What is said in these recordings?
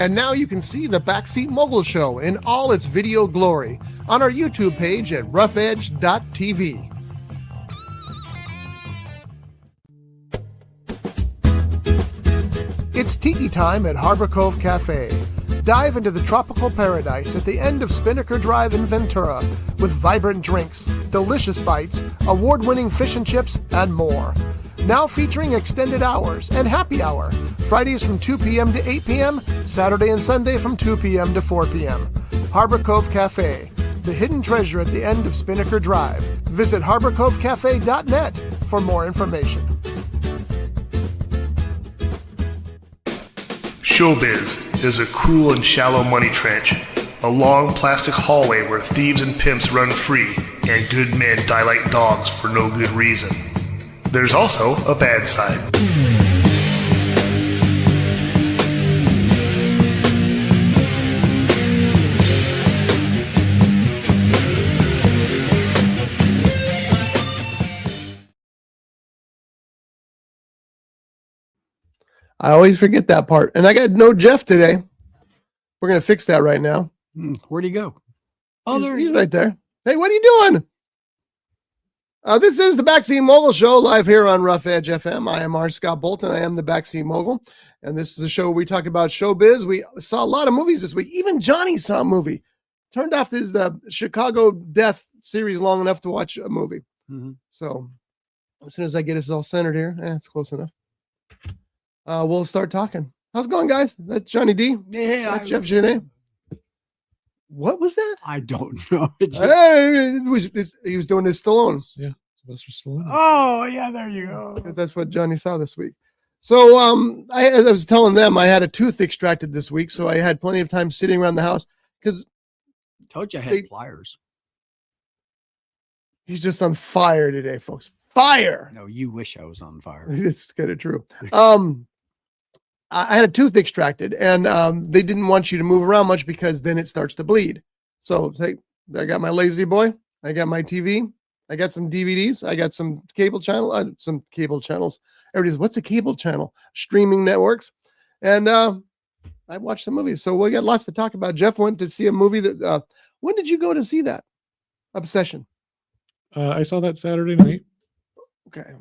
And now you can see the Backseat Mogul Show in all its video glory on our YouTube page at roughedge.tv. It's tiki time at Harbor Cove Cafe. Dive into the tropical paradise at the end of Spinnaker Drive in Ventura with vibrant drinks, delicious bites, award-winning fish and chips, and more. Now featuring extended hours and happy hour. Fridays from 2 p.m. to 8 p.m., Saturday and Sunday from 2 p.m. to 4 p.m. Harbor Cove Cafe, the hidden treasure at the end of Spinnaker Drive. Visit harborcovecafe.net for more information. Showbiz is a cruel and shallow money trench, a long plastic hallway where thieves and pimps run free and good men die like dogs for no good reason. There's also a bad side. I always forget that part. And I got no Jeff today. We're going to fix that right now. Where'd he go? Oh, he's right there. Hey, what are you doing? This is the Backseat Mogul Show live here on Rough Edge FM. I am R. Scott Bolton. I am the Backseat Mogul. And this is a show where we talk about showbiz. We saw a lot of movies this week. Even Johnny saw a movie. Turned off his Chicago Death series long enough to watch a movie. Mm-hmm. So as soon as I get us all centered here, it's close enough. We'll start talking. How's it going, guys? That's JohnyD. Yeah. That's Jeff Genet. What was that? I don't know. He was doing his Stallone. Yeah, Sylvester Stallone. Oh, yeah, there you go. Because that's what Johnny saw this week. So I was telling them I had a tooth extracted this week, so I had plenty of time sitting around the house because told you I had pliers. He's just on fire today, folks. Fire. No, you wish I was on fire. It's kind of true. I had a tooth extracted, and they didn't want you to move around much because then it starts to bleed. So I got my lazy boy, I got my TV, I got some DVDs, I got some cable channels. Everybody's, what's a cable channel? Streaming networks. And I watched the movies. So we got lots to talk about. Jeff went to see a movie that, when did you go to see that? Obsession. I saw that Saturday night. Okay.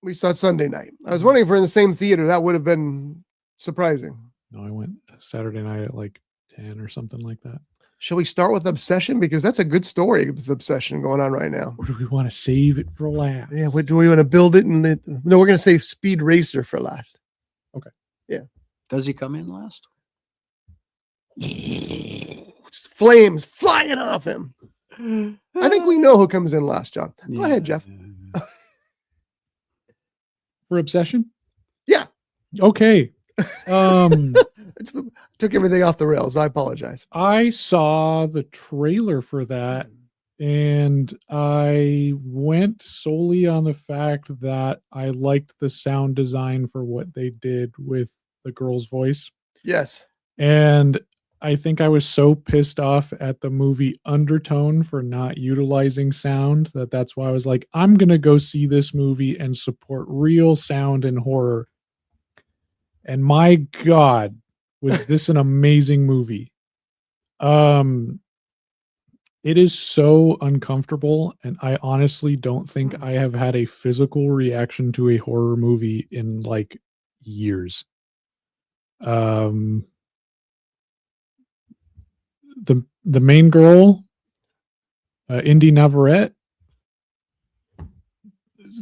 We saw it Sunday night. I was wondering if we're in the same theater. That would have been surprising. No, I went Saturday night at like 10 or something like that. Shall we start with Obsession? Because that's a good story with Obsession going on right now. Or do we want to save it for last? Yeah, do we want to build it? No, we're going to save Speed Racer for last. Okay. Yeah. Does he come in last? Just flames flying off him. I think we know who comes in last, John. Go ahead, Jeff. For Obsession? Yeah. Okay. Took everything off the rails. I apologize. I saw the trailer for that, and I went solely on the fact that I liked the sound design for what they did with the girl's voice. Yes. And I think I was so pissed off at the movie Undertone for not utilizing sound that's why I was like, I'm going to go see this movie and support real sound and horror. And my God, was this an amazing movie. It is so uncomfortable, and I honestly don't think I have had a physical reaction to a horror movie in like years. The main girl, Indy Navarrete,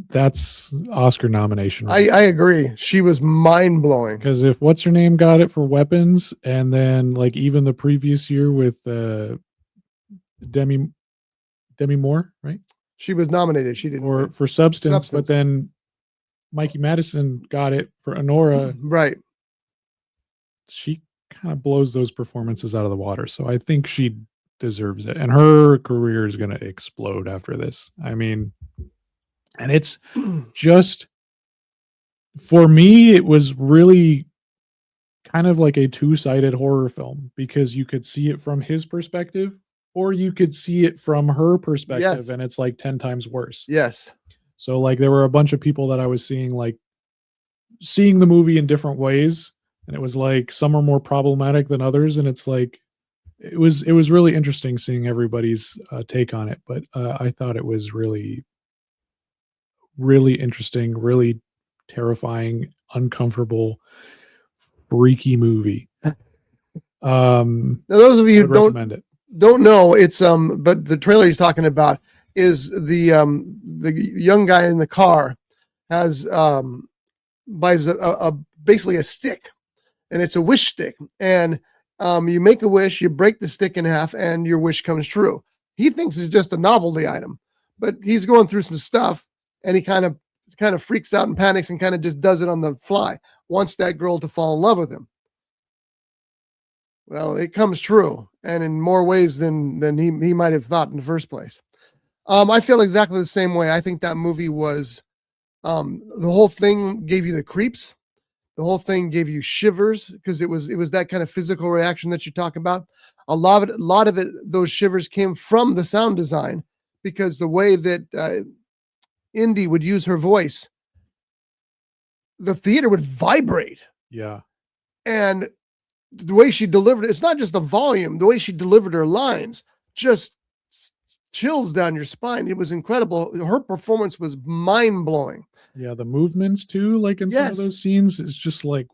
that's Oscar nomination. I agree. She was mind blowing. Because if what's her name got it for Weapons, and then like even the previous year with Demi Moore, right? She was nominated. She didn't for Substance, but then Mikey Madison got it for Honora. Right. She kind of blows those performances out of the water. So I think she deserves it. And her career is going to explode after this. I mean, and it's just, for me, it was really kind of like a two-sided horror film, because you could see it from his perspective or you could see it from her perspective. Yes. And it's like 10 times worse. Yes. So like there were a bunch of people that I was seeing the movie in different ways. and it was like some are more problematic than others, and it's like it was really interesting seeing everybody's take on it. But I thought it was really interesting, really terrifying, uncomfortable, freaky movie. Now, those of you I would who recommend it. don't know, it's but the trailer he's talking about is the young guy in the car has buys a basically a stick, and it's a wish stick, and you make a wish, you break the stick in half, and your wish comes true. He thinks it's just a novelty item, but he's going through some stuff, and he kind of freaks out and panics and kind of just does it on the fly. Wants that girl to fall in love with him. Well, it comes true, and in more ways than he might have thought in the first place. I feel exactly the same way. I think that movie was the whole thing gave you the creeps. The whole thing gave you shivers because it was that kind of physical reaction that you talk about. A lot of it, those shivers came from the sound design, because the way that Indy would use her voice, the theater would vibrate. Yeah. And the way she delivered it, it's not just the volume, the way she delivered her lines just chills down your spine. It was incredible. Her performance was mind-blowing. Yeah, the movements too, like in some of those scenes, it's just like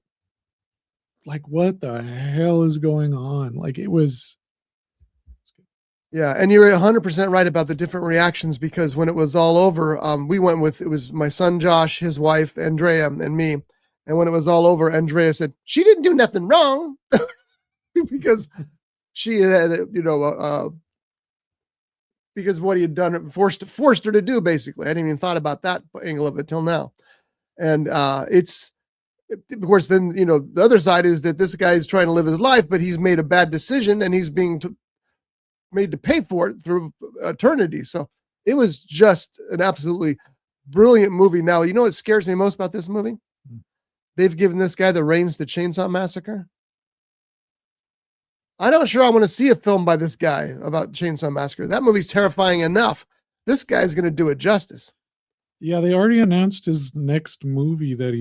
what the hell is going on? Like it was. Yeah, and you're 100% right about the different reactions, because when it was all over, we went with, it was my son Josh, his wife Andrea, and me. And when it was all over, Andrea said she didn't do nothing wrong because she had, because what he had done, forced her to do, basically. I hadn't even thought about that angle of it till now. And it's, of course, then, the other side is that this guy is trying to live his life, but he's made a bad decision and he's being made to pay for it through eternity. So it was just an absolutely brilliant movie. Now, you know what scares me most about this movie? They've given this guy the reins to Chainsaw Massacre. I'm not sure I want to see a film by this guy about Chainsaw Massacre. That movie's terrifying enough. This guy's going to do it justice. Yeah, they already announced his next movie that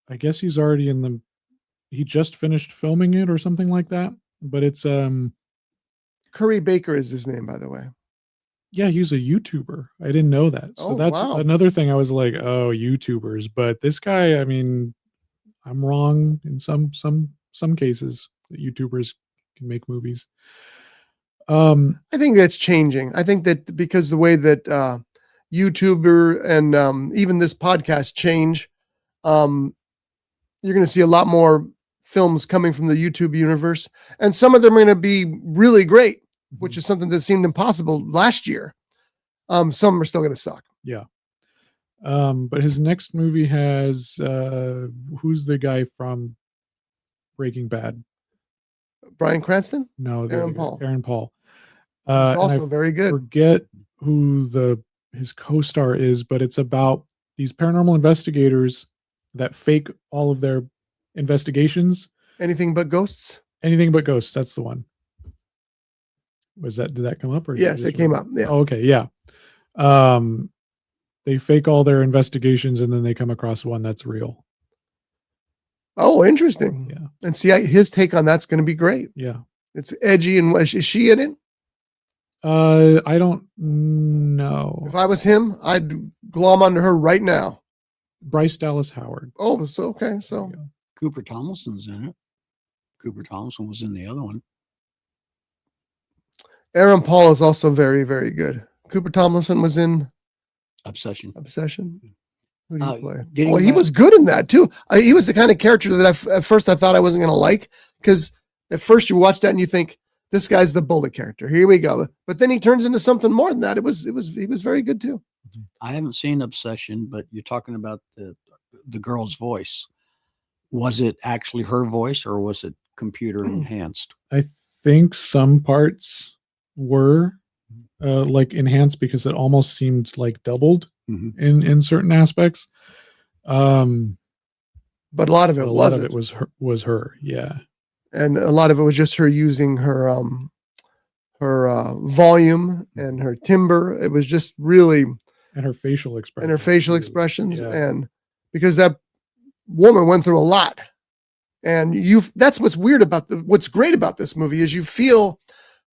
I guess he's already he just finished filming it or something like that. But it's Curry Baker is his name, by the way. Yeah, he's a YouTuber. I didn't know that. So that's another thing I was like, oh, YouTubers. But this guy, I mean, I'm wrong in some cases that YouTubers can make movies. I think that's changing. I think that because the way that YouTuber and even this podcast change, you're going to see a lot more films coming from the YouTube universe, and some of them are going to be really great, which is something that seemed impossible last year. Some are still going to suck. Yeah. But his next movie has who's the guy from Breaking Bad? Bryan Cranston? No, Aaron Paul. Aaron Paul. Also very good. Forget who his co-star is, but it's about these paranormal investigators that fake all of their investigations. Anything But Ghosts? Anything But Ghosts. That's the one. Did that come up? Or yes, it came up. Yeah. Oh, okay. Yeah. They fake all their investigations and then they come across one that's real. Oh, interesting. Yeah. And see, his take on that's going to be great. Yeah. It's edgy. And is she in it? I don't know. If I was him, I'd glom onto her right now. Bryce Dallas Howard. Oh, so okay. So Cooper Thompson's in it. Cooper Thompson was in the other one. Aaron Paul is also very, very good. Cooper Tomlinson was in Obsession. Who do you play? He was good in that too. He was the kind of character that at first I thought I wasn't going to like, because at first you watch that and you think, this guy's the bullet character. Here we go. But then he turns into something more than that. He was very good too. I haven't seen Obsession, but you're talking about the girl's voice. Was it actually her voice or was it computer enhanced? I think some parts were like enhanced because it almost seemed like doubled in certain aspects. But a lot of it was her. Yeah. And a lot of it was just her using her volume and her timbre. It was just really, and her facial expression. expressions. Yeah. And because that woman went through a lot And that's what's weird about what's great about this movie is you feel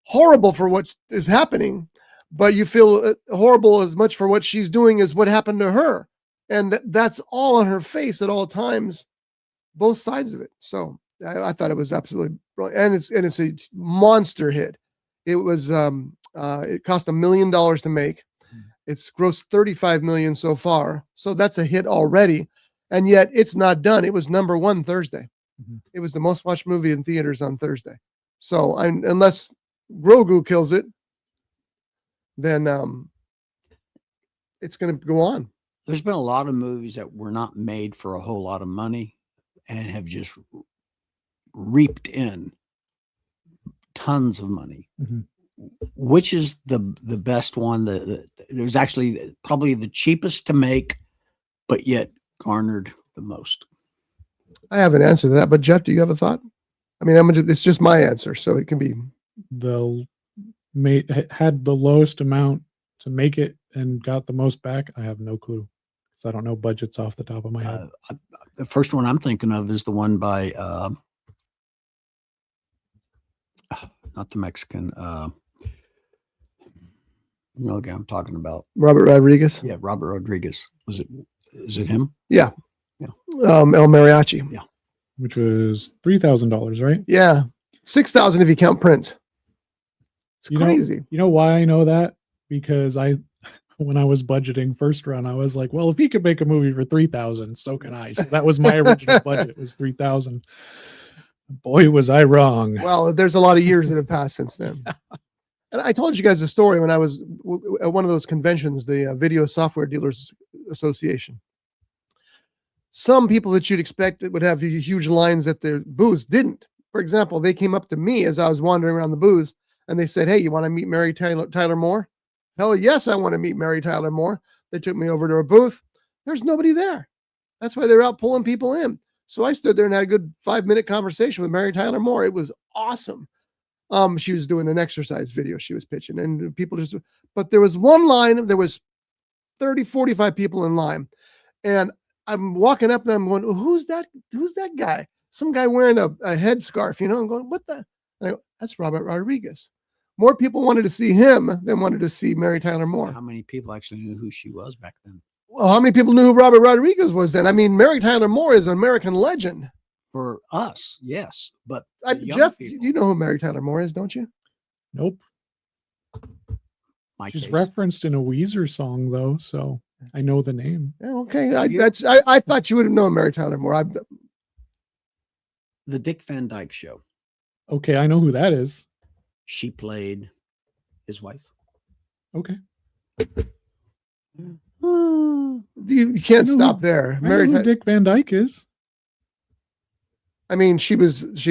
horrible for what is happening, but you feel horrible as much for what she's doing as what happened to her. And that's all on her face at all times, both sides of it. So I thought it was absolutely brilliant. And it's a monster hit. It was, it cost $1 million to make. It's grossed 35 million so far. So that's a hit already. And yet it's not done. It was number one Thursday. It was the most watched movie in theaters on Thursday. So unless Grogu kills it, then it's going to go on. There's been a lot of movies that were not made for a whole lot of money and have just reaped in tons of money. Which is the best one? There's actually probably the cheapest to make, but yet garnered the most. I have an answer to that, but Jeff, do you have a thought? I mean, it's just my answer, so it can be. Had the lowest amount to make it and got the most back. I have no clue because I don't know budgets off the top of my head. The first one I'm thinking of is the one by not the Mexican. You know the guy I'm talking about. Robert Rodriguez. Yeah, Robert Rodriguez. Is it him? Yeah. Yeah. El Mariachi. Yeah. Which was $3,000, right? Yeah. 6,000 if you count Prince. It's crazy. You know why I know that? Because when I was budgeting first run, I was like, well, if he could make a movie for 3,000, so can I. So that was my original budget. It was 3,000. Boy, was I wrong. Well, there's a lot of years that have passed since then. And I told you guys a story when I was at one of those conventions, the Video Software Dealers Association. Some people that you'd expect that would have huge lines at their booths didn't. For example, they came up to me as I was wandering around the booth and they said, hey, you want to meet Mary Tyler Moore? Hell yes, I want to meet Mary Tyler Moore. They took me over to her booth. There's nobody there. That's why they're out pulling people in. So I stood there and had a good 5-minute conversation with Mary Tyler Moore. It was awesome. She was doing an exercise video she was pitching and people but there was one line, there was 30, 45 people in line. And I'm walking up and I'm going, who's that guy? Some guy wearing a headscarf, I'm going, what the? And I go, that's Robert Rodriguez. More people wanted to see him than wanted to see Mary Tyler Moore. How many people actually knew who she was back then? Well, how many people knew who Robert Rodriguez was then? I mean, Mary Tyler Moore is an American legend. For us, yes. But Jeff, you know who Mary Tyler Moore is, don't you? Nope. She's case. referenced in a Weezer song, though, so I know the name. Yeah, okay. I thought you would have known Mary Tyler Moore. The Dick Van Dyke Show. Okay, I know who that is. She played his wife. Okay. You can't stop there. I know who Dick Van Dyke is. I mean, she was Dick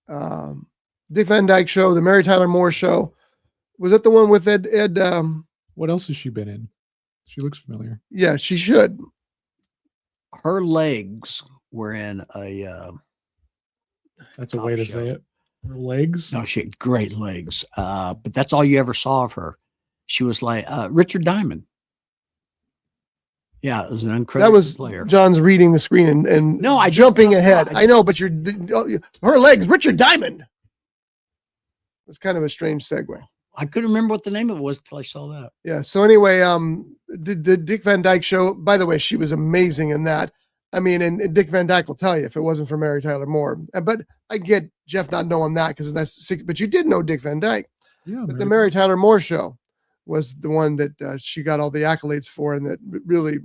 Van Dyke Show, the Mary Tyler Moore Show. Was that the one with Ed? What else has she been in? She looks familiar. Yeah, she should. Her legs were in a. That's a way to say it. Her legs? No, she had great legs. But that's all you ever saw of her. She was like Richard Diamond. Yeah, it was an incredible player. John's reading the screen and no, jumping ahead. I know, but her legs, Richard Diamond. It's kind of a strange segue. I couldn't remember what the name of it was until I saw that. Yeah. So anyway, the Dick Van Dyke Show, by the way, she was amazing in that. I mean, and Dick Van Dyke will tell you if it wasn't for Mary Tyler Moore. But I get Jeff not knowing that because that's six. But you did know Dick Van Dyke. Yeah. But the Mary Tyler Moore Show was the one that she got all the accolades for and that really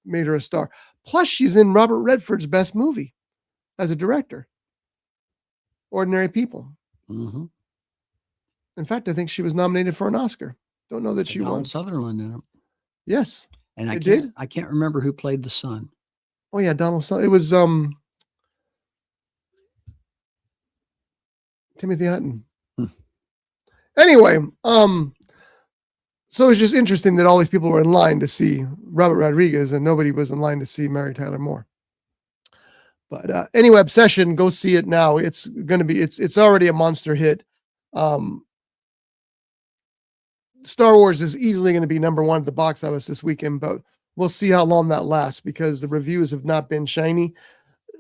made her a star. Plus, she's in Robert Redford's best movie as a director, Ordinary People. Mm-hmm. In fact, I think she was nominated for an Oscar. Don't know that she won. Sutherland in it. Yes. And I can't remember who played the son. Oh yeah, Donald Sutherland. It was Timothy Hutton. Anyway, so it's just interesting that all these people were in line to see Robert Rodriguez and nobody was in line to see Mary Tyler Moore. But anyway, Obsession, go see it now. It's going to be, it's already a monster hit. Star Wars is easily going to be number one at the box office this weekend, but we'll see how long that lasts because the reviews have not been shiny.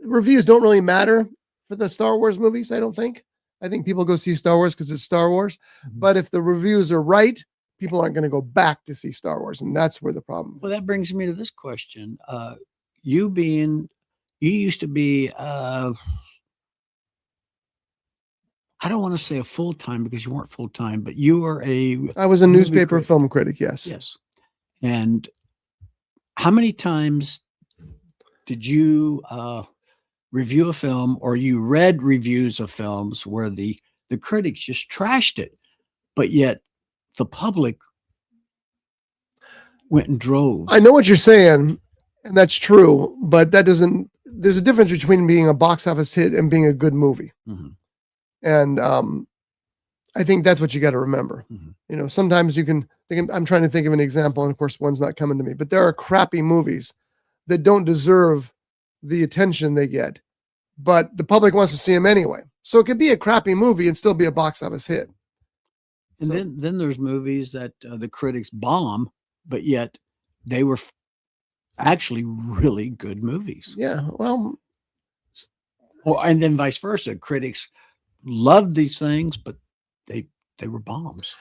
reviews don't really matter for the Star Wars movies. I don't think. I think people go see Star Wars because it's Star Wars. Mhm. But if the reviews are right, people aren't going to go back to see Star Wars, and that's where the problem. Well, that brings me to this question. You used to be, I don't want to say a full-time because you weren't full-time, but you were I was a movie newspaper critic. film critic. Yes. Yes. And how many times did you review a film, or you read reviews of films where the critics just trashed it, but yet the public went and drove? I know what you're saying, and that's true, but that doesn't. There's a difference between being a box office hit and being a good movie. Mhm. And I think that's what you got to remember. Mhm. You know, sometimes you can think. I'm trying to think of an example, and of course, one's not coming to me. But there are crappy movies that don't deserve the attention they get, but the public wants to see them anyway. So it could be a crappy movie and still be a box office hit. And So- then there's movies that the critics bomb, but yet they were actually really good movies. Yeah, well, And then vice versa. Critics loved these things, but they were bombs.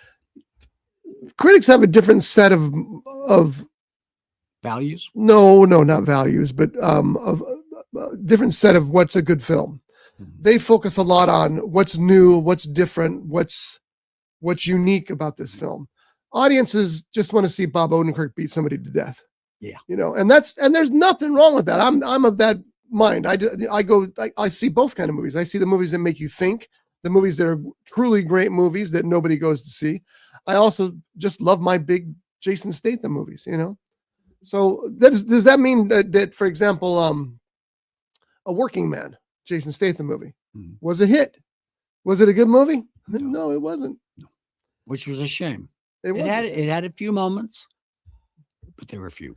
critics have a different set of Values. no, not values, but of different set of what's a good film. Mhm. They focus a lot on what's new, what's different, what's unique about this film. Audiences just want to see Bob Odenkirk beat somebody to death. Yeah. You know, and there's nothing wrong with that. I'm of that mind. I see both kind of movies. I see the movies that make you think, the movies that are truly great movies that nobody goes to see. I also just love my big Jason Statham movies, you know? So does that mean that, for example, A Working Man, Jason Statham movie, Mhm. was a hit? Was it a good movie? No. No, it wasn't. Which was a shame. It It wasn't. had a few moments, but there were few.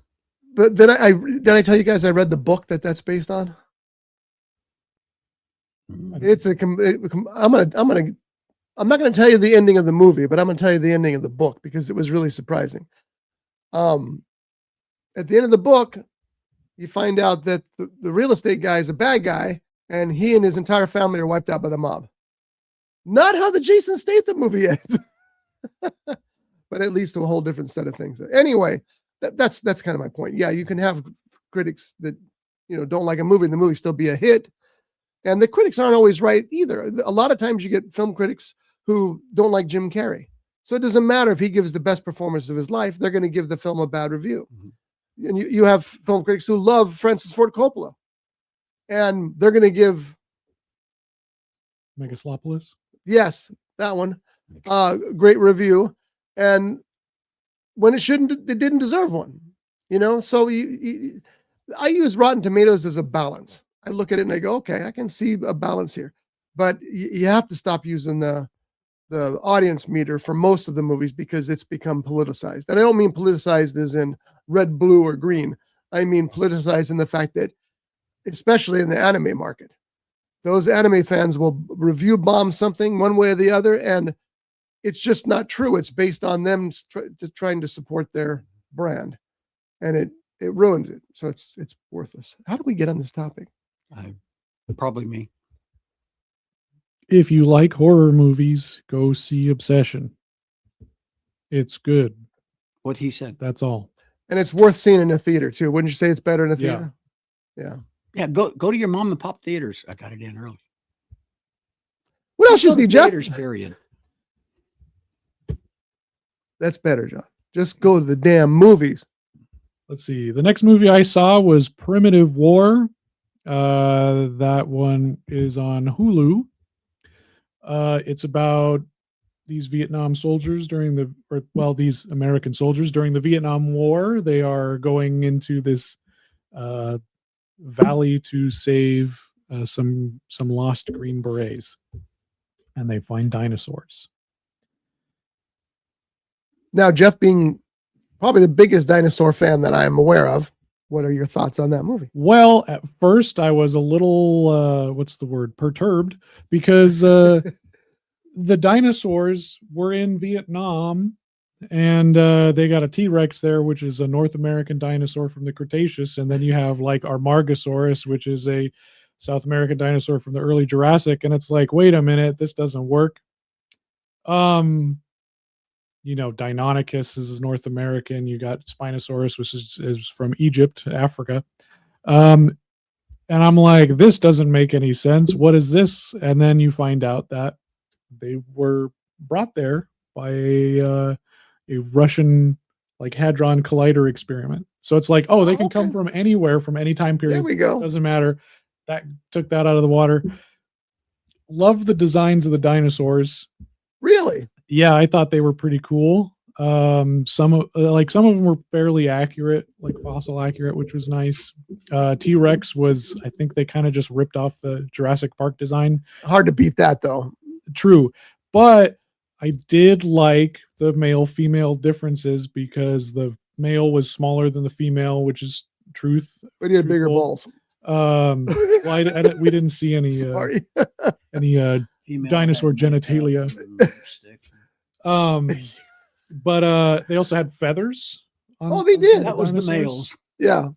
But then did I tell you guys I read the book that's based on? Mhm. It's I'm not going to tell you the ending of the movie, but I'm going to tell you the ending of the book because it was really surprising. At the end of the book, you find out that the real estate guy is a bad guy, and he and his entire family are wiped out by the mob. Not how the Jason Statham movie ends, but at least a whole different set of things. Anyway, that's kind of my point. Yeah, you can have critics that don't like a movie, and the movie still be a hit. And the critics aren't always right either. A lot of times you get film critics who don't like Jim Carrey. So it doesn't matter if he gives the best performance of his life, they're going to give the film a bad review. Mhm. And you have film critics who love Francis Ford Coppola, and they're going to give, Megaslopolis. yes, that one, great review. And when it didn't deserve one, So I use Rotten Tomatoes as a balance. I look at it and I go, okay, I can see a balance here, but you have to stop using the audience meter for most of the movies because it's become politicized. And I don't mean politicized as in red, blue, or green. I mean politicized in the fact that, especially in the anime market, those anime fans will review bomb something one way or the other, and it's just not true. It's based on them trying to support their brand, and it ruins it. So it's worthless. How do we get on this topic? Probably me. If you like horror movies, go see Obsession. It's good. What he said. That's all. And it's worth seeing in a theater too. Wouldn't you say it's better in a theater? Yeah. Yeah, go to your mom and pop theaters. I got it in early. What else you Go to see, Jeff? theaters, period. That's better, John. Just go to the damn movies. Let's see. The next movie I saw was Primitive War. That one is on Hulu. It's about these Vietnam soldiers these American soldiers during the Vietnam War. They are going into this valley to save some lost Green Berets, and they find dinosaurs. Now, Jeff, being probably the biggest dinosaur fan that I am aware of, what are your thoughts on that movie? Well, at first I was a little perturbed because the dinosaurs were in Vietnam, and they got a T-Rex there, which is a North American dinosaur from the Cretaceous, and then you have like Armargosaurus, which is a South American dinosaur from the early Jurassic, and it's like, wait a minute, this doesn't work. Deinonychus is North American. You got Spinosaurus, which is from Egypt, Africa. And I'm like, this doesn't make any sense. What is this? And then you find out that they were brought there by a Russian Hadron Collider experiment. So it's like, they can come from anywhere, from any time period. There we go. Doesn't matter. That took that out of the water. Love the designs of the dinosaurs. Really? Yeah, I thought they were pretty cool. Some of them were fairly accurate, like fossil accurate, which was nice. T-Rex was, I think they kind of just ripped off the Jurassic Park design. Hard to beat that, though. True, but I did like the male-female differences because the male was smaller than the female, which is truth. But he had bigger balls. We didn't see any Sorry. Female dinosaur had makeup genitalia. and lipstick. But they also had feathers. They did. That was the dinosaurs. males. Yeah.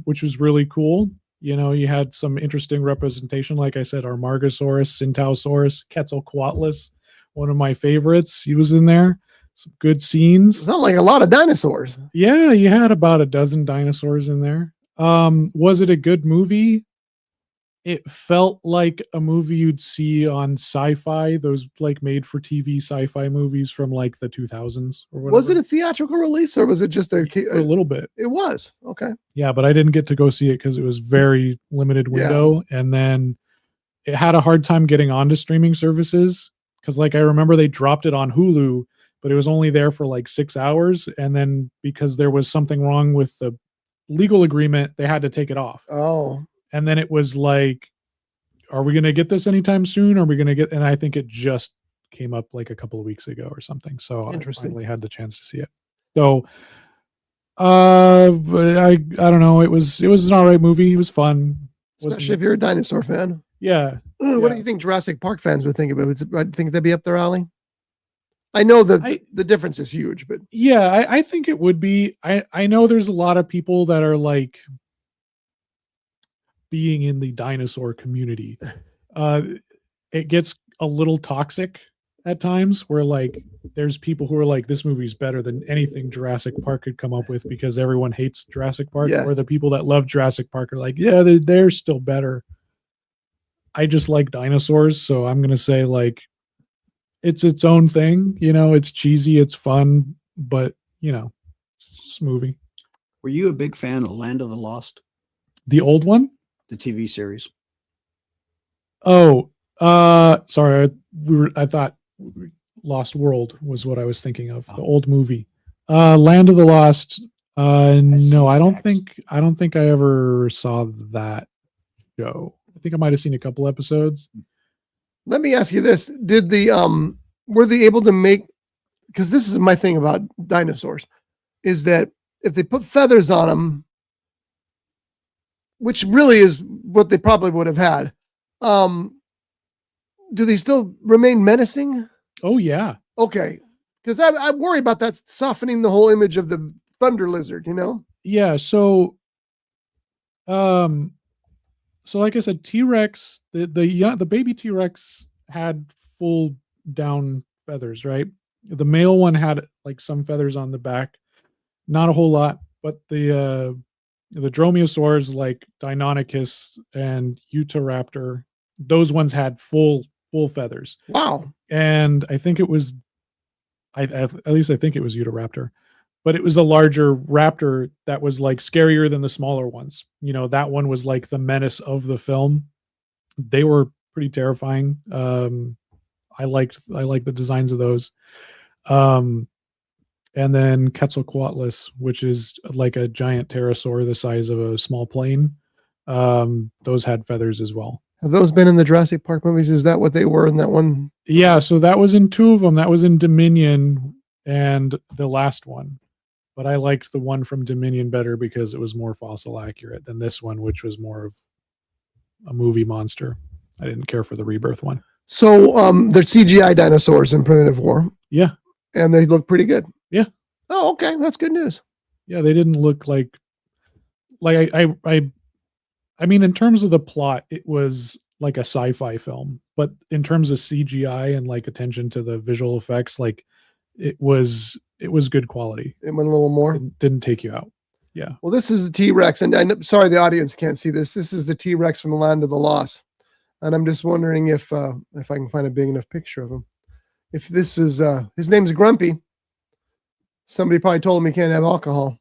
Which was really cool. You had some interesting representation. Like I said, Armargosaurus, Centausaurus, Quetzalcoatlus, one of my favorites. He was in there. Some good scenes. It's not like a lot of dinosaurs. Yeah, you had about a dozen dinosaurs in there. Was it a good movie? It felt like a movie you'd see on sci-fi, those made for TV sci-fi movies from the 2000s or whatever. Was it a theatrical release or was it just For a little bit? It was. Okay. Yeah, but I didn't get to go see it because it was very limited window. And then it had a hard time getting onto streaming services because I remember they dropped it on Hulu, but it was only there for 6 hours. And then because there was something wrong with the legal agreement, they had to take it off. Oh. And then it was like, are we going to get this anytime soon? Are we going to get, and I think it just came up a couple of weeks ago or something. So I finally had the chance to see it. So, but I don't know. It was an all right movie. It was fun. Especially if you're a dinosaur fan. Yeah. What do you think Jurassic Park fans would think of it? I think they'd be up their alley. I know the difference is huge, but yeah, I think it would be. I know there's a lot of people that are being in the dinosaur community. It gets a little toxic at times where there's people who are this movie's better than anything Jurassic Park could come up with because everyone hates Jurassic Park. Yes. Or the people that love Jurassic Park are yeah, they're still better. I just like dinosaurs, so I'm gonna say it's its own thing. It's cheesy, it's fun, but it's a movie. Were you a big fan of Land of the Lost, The old one? the TV series? Oh, sorry. I thought Lost World was what I was thinking of. The old movie. Land of the Lost. No, I don't think I ever saw that show. I think I might have seen a couple episodes. let me ask you this. Did were they able to make, because this is my thing about dinosaurs, is that if they put feathers on them, which really is what they probably would have had, do they still remain menacing? Oh yeah. Okay. Because I worry about that softening the whole image of the thunder lizard, Yeah. So like I said, T-Rex, the baby T-Rex had full down feathers, right? The male one had some feathers on the back, not a whole lot, but the dromaeosaurs like Deinonychus and Utahraptor, those ones had full feathers. Wow. And I think it was, at least I think it was Utahraptor, but it was a larger raptor that was scarier than the smaller ones. That one was the menace of the film. They were pretty terrifying. I liked the designs of those. And then Quetzalcoatlus, which is a giant pterosaur the size of a small plane. Those had feathers as well. Have those been in the Jurassic Park movies? Is that what they were in that one? Yeah, so that was in two of them. That was in Dominion and the last one. But I liked the one from Dominion better because it was more fossil accurate than this one, which was more of a movie monster. I didn't care for the Rebirth one. So they're CGI dinosaurs in Primitive War. Yeah. And they look pretty good. Yeah. Oh, okay. That's good news. Yeah, they didn't look I I mean, in terms of the plot, it was like a sci-fi film, but in terms of CGI and like attention to the visual effects, like it was good quality. It went a little more. Didn't take you out. Yeah. Well, this is the T-Rex, and I'm sorry the audience can't see this. This is the T-Rex from the Land of the Lost, and I'm just wondering if I can find a big enough picture of him. If this is his name's Grumpy. Somebody probably told him he can't have alcohol.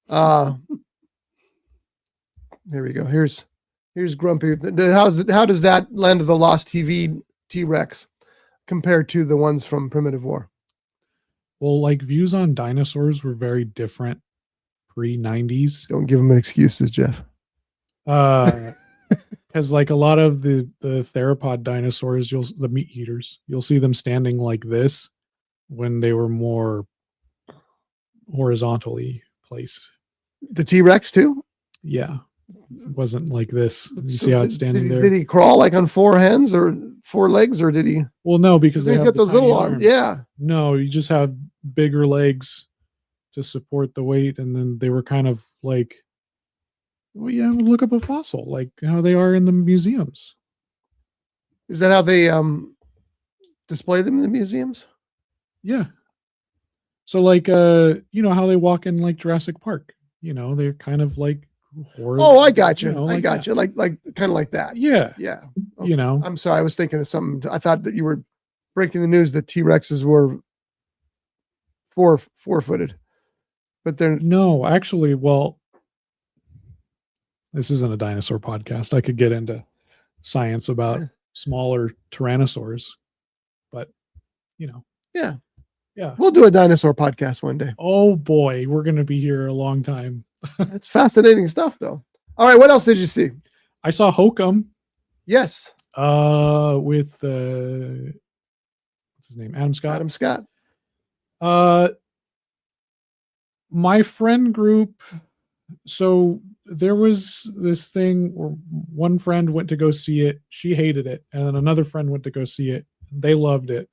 There we go. Here's Grumpy. How does that Land of the Lost TV T-Rex compare to the ones from Primitive War? Well, like views on dinosaurs were very different pre-90s. Don't give them excuses, Jeff. Because like a lot of the theropod dinosaurs, the meat eaters, you'll see them standing like this when they were more horizontally placed. The T-Rex too? Yeah. It wasn't like this. You see how it's standing there? Did he crawl like on four hands or four legs, or did he? Well, no, because he's got those little arms. Yeah. No, you just have bigger legs to support the weight, and then they were kind of like, well, yeah, look up a fossil, like how they are in the museums. Is that how they display them in the museums? Yeah. So like you know how they walk in like Jurassic Park, you know, they're kind of like horror. Oh, I got you. You know, I like got that. you. Like kind of like that. Yeah. Yeah. Oh, You know. I'm sorry. I was thinking of something. I thought that you were breaking the news that T-Rexes were four-footed, but they're No, actually, well, this isn't a dinosaur podcast. I could get into science about smaller tyrannosaurs, but you know. Yeah. Yeah. We'll do a dinosaur podcast one day. Oh boy, we're going to be here a long time. That's fascinating stuff, though. All right, what else did you see? I saw Hokum. Yes. With what's his name? Adam Scott. Adam Scott. My friend group. So there was this thing where one friend went to go see it. She hated it. And then another friend went to go see it. They loved it.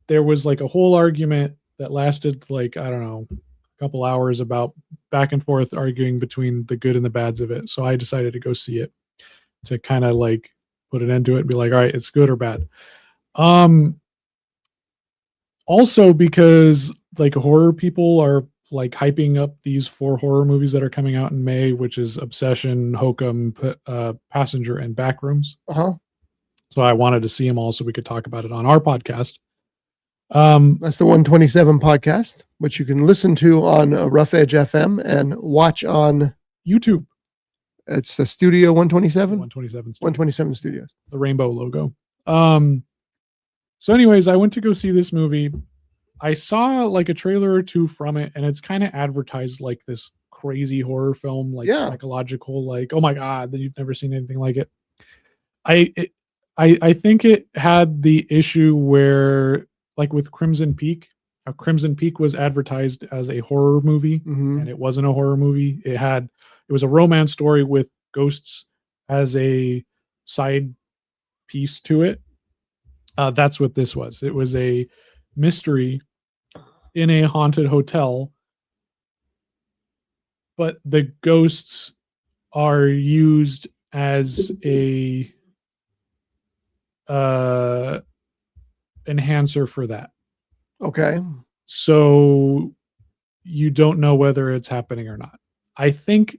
There was like a whole argument that lasted like, I don't know, a couple hours about back and forth arguing between the good and the bads of it. So I decided to go see it to kind of like put an end to it and be like, all right, it's good or bad. Also because like horror people are like hyping up these 4 horror movies that are coming out in May, which is Obsession, Hokum, Passenger, and Backrooms. Uh-huh. So I wanted to see them all so we could talk about it on our podcast. That's the 127 podcast, which you can listen to on Rough Edge FM and watch on YouTube. It's a Studio 127? 127 Studios. The rainbow logo. So anyways, I went to go see this movie. I saw like a trailer or two from it, and it's kind of advertised like this crazy horror film, like psychological, like, oh my God, that you've never seen anything like it. I think it had the issue where, like with Crimson Peak, how Crimson Peak was advertised as a horror movie, and it wasn't a horror movie. It was a romance story with ghosts as a side piece to it. That's what this was. It was a mystery in a haunted hotel, but the ghosts are used as a enhancer for that. Okay. So you don't know whether it's happening or not. I think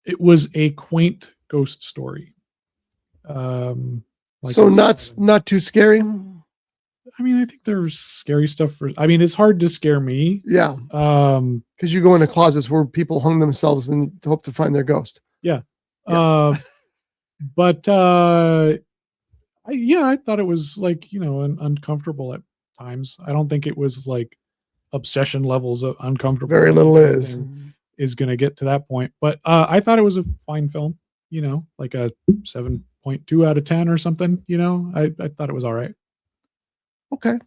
it was a quaint ghost story. So not too scary. I mean, I think there's scary stuff it's hard to scare me. Yeah. Because you go into closets where people hung themselves and hope to find their ghost. Yeah. But I thought it was like, uncomfortable at times. I don't think it was like obsession levels of uncomfortable. Very little is going to get to that point. But I thought it was a fine film, like a 7.2 out of 10 or something, I thought it was all right. Okay.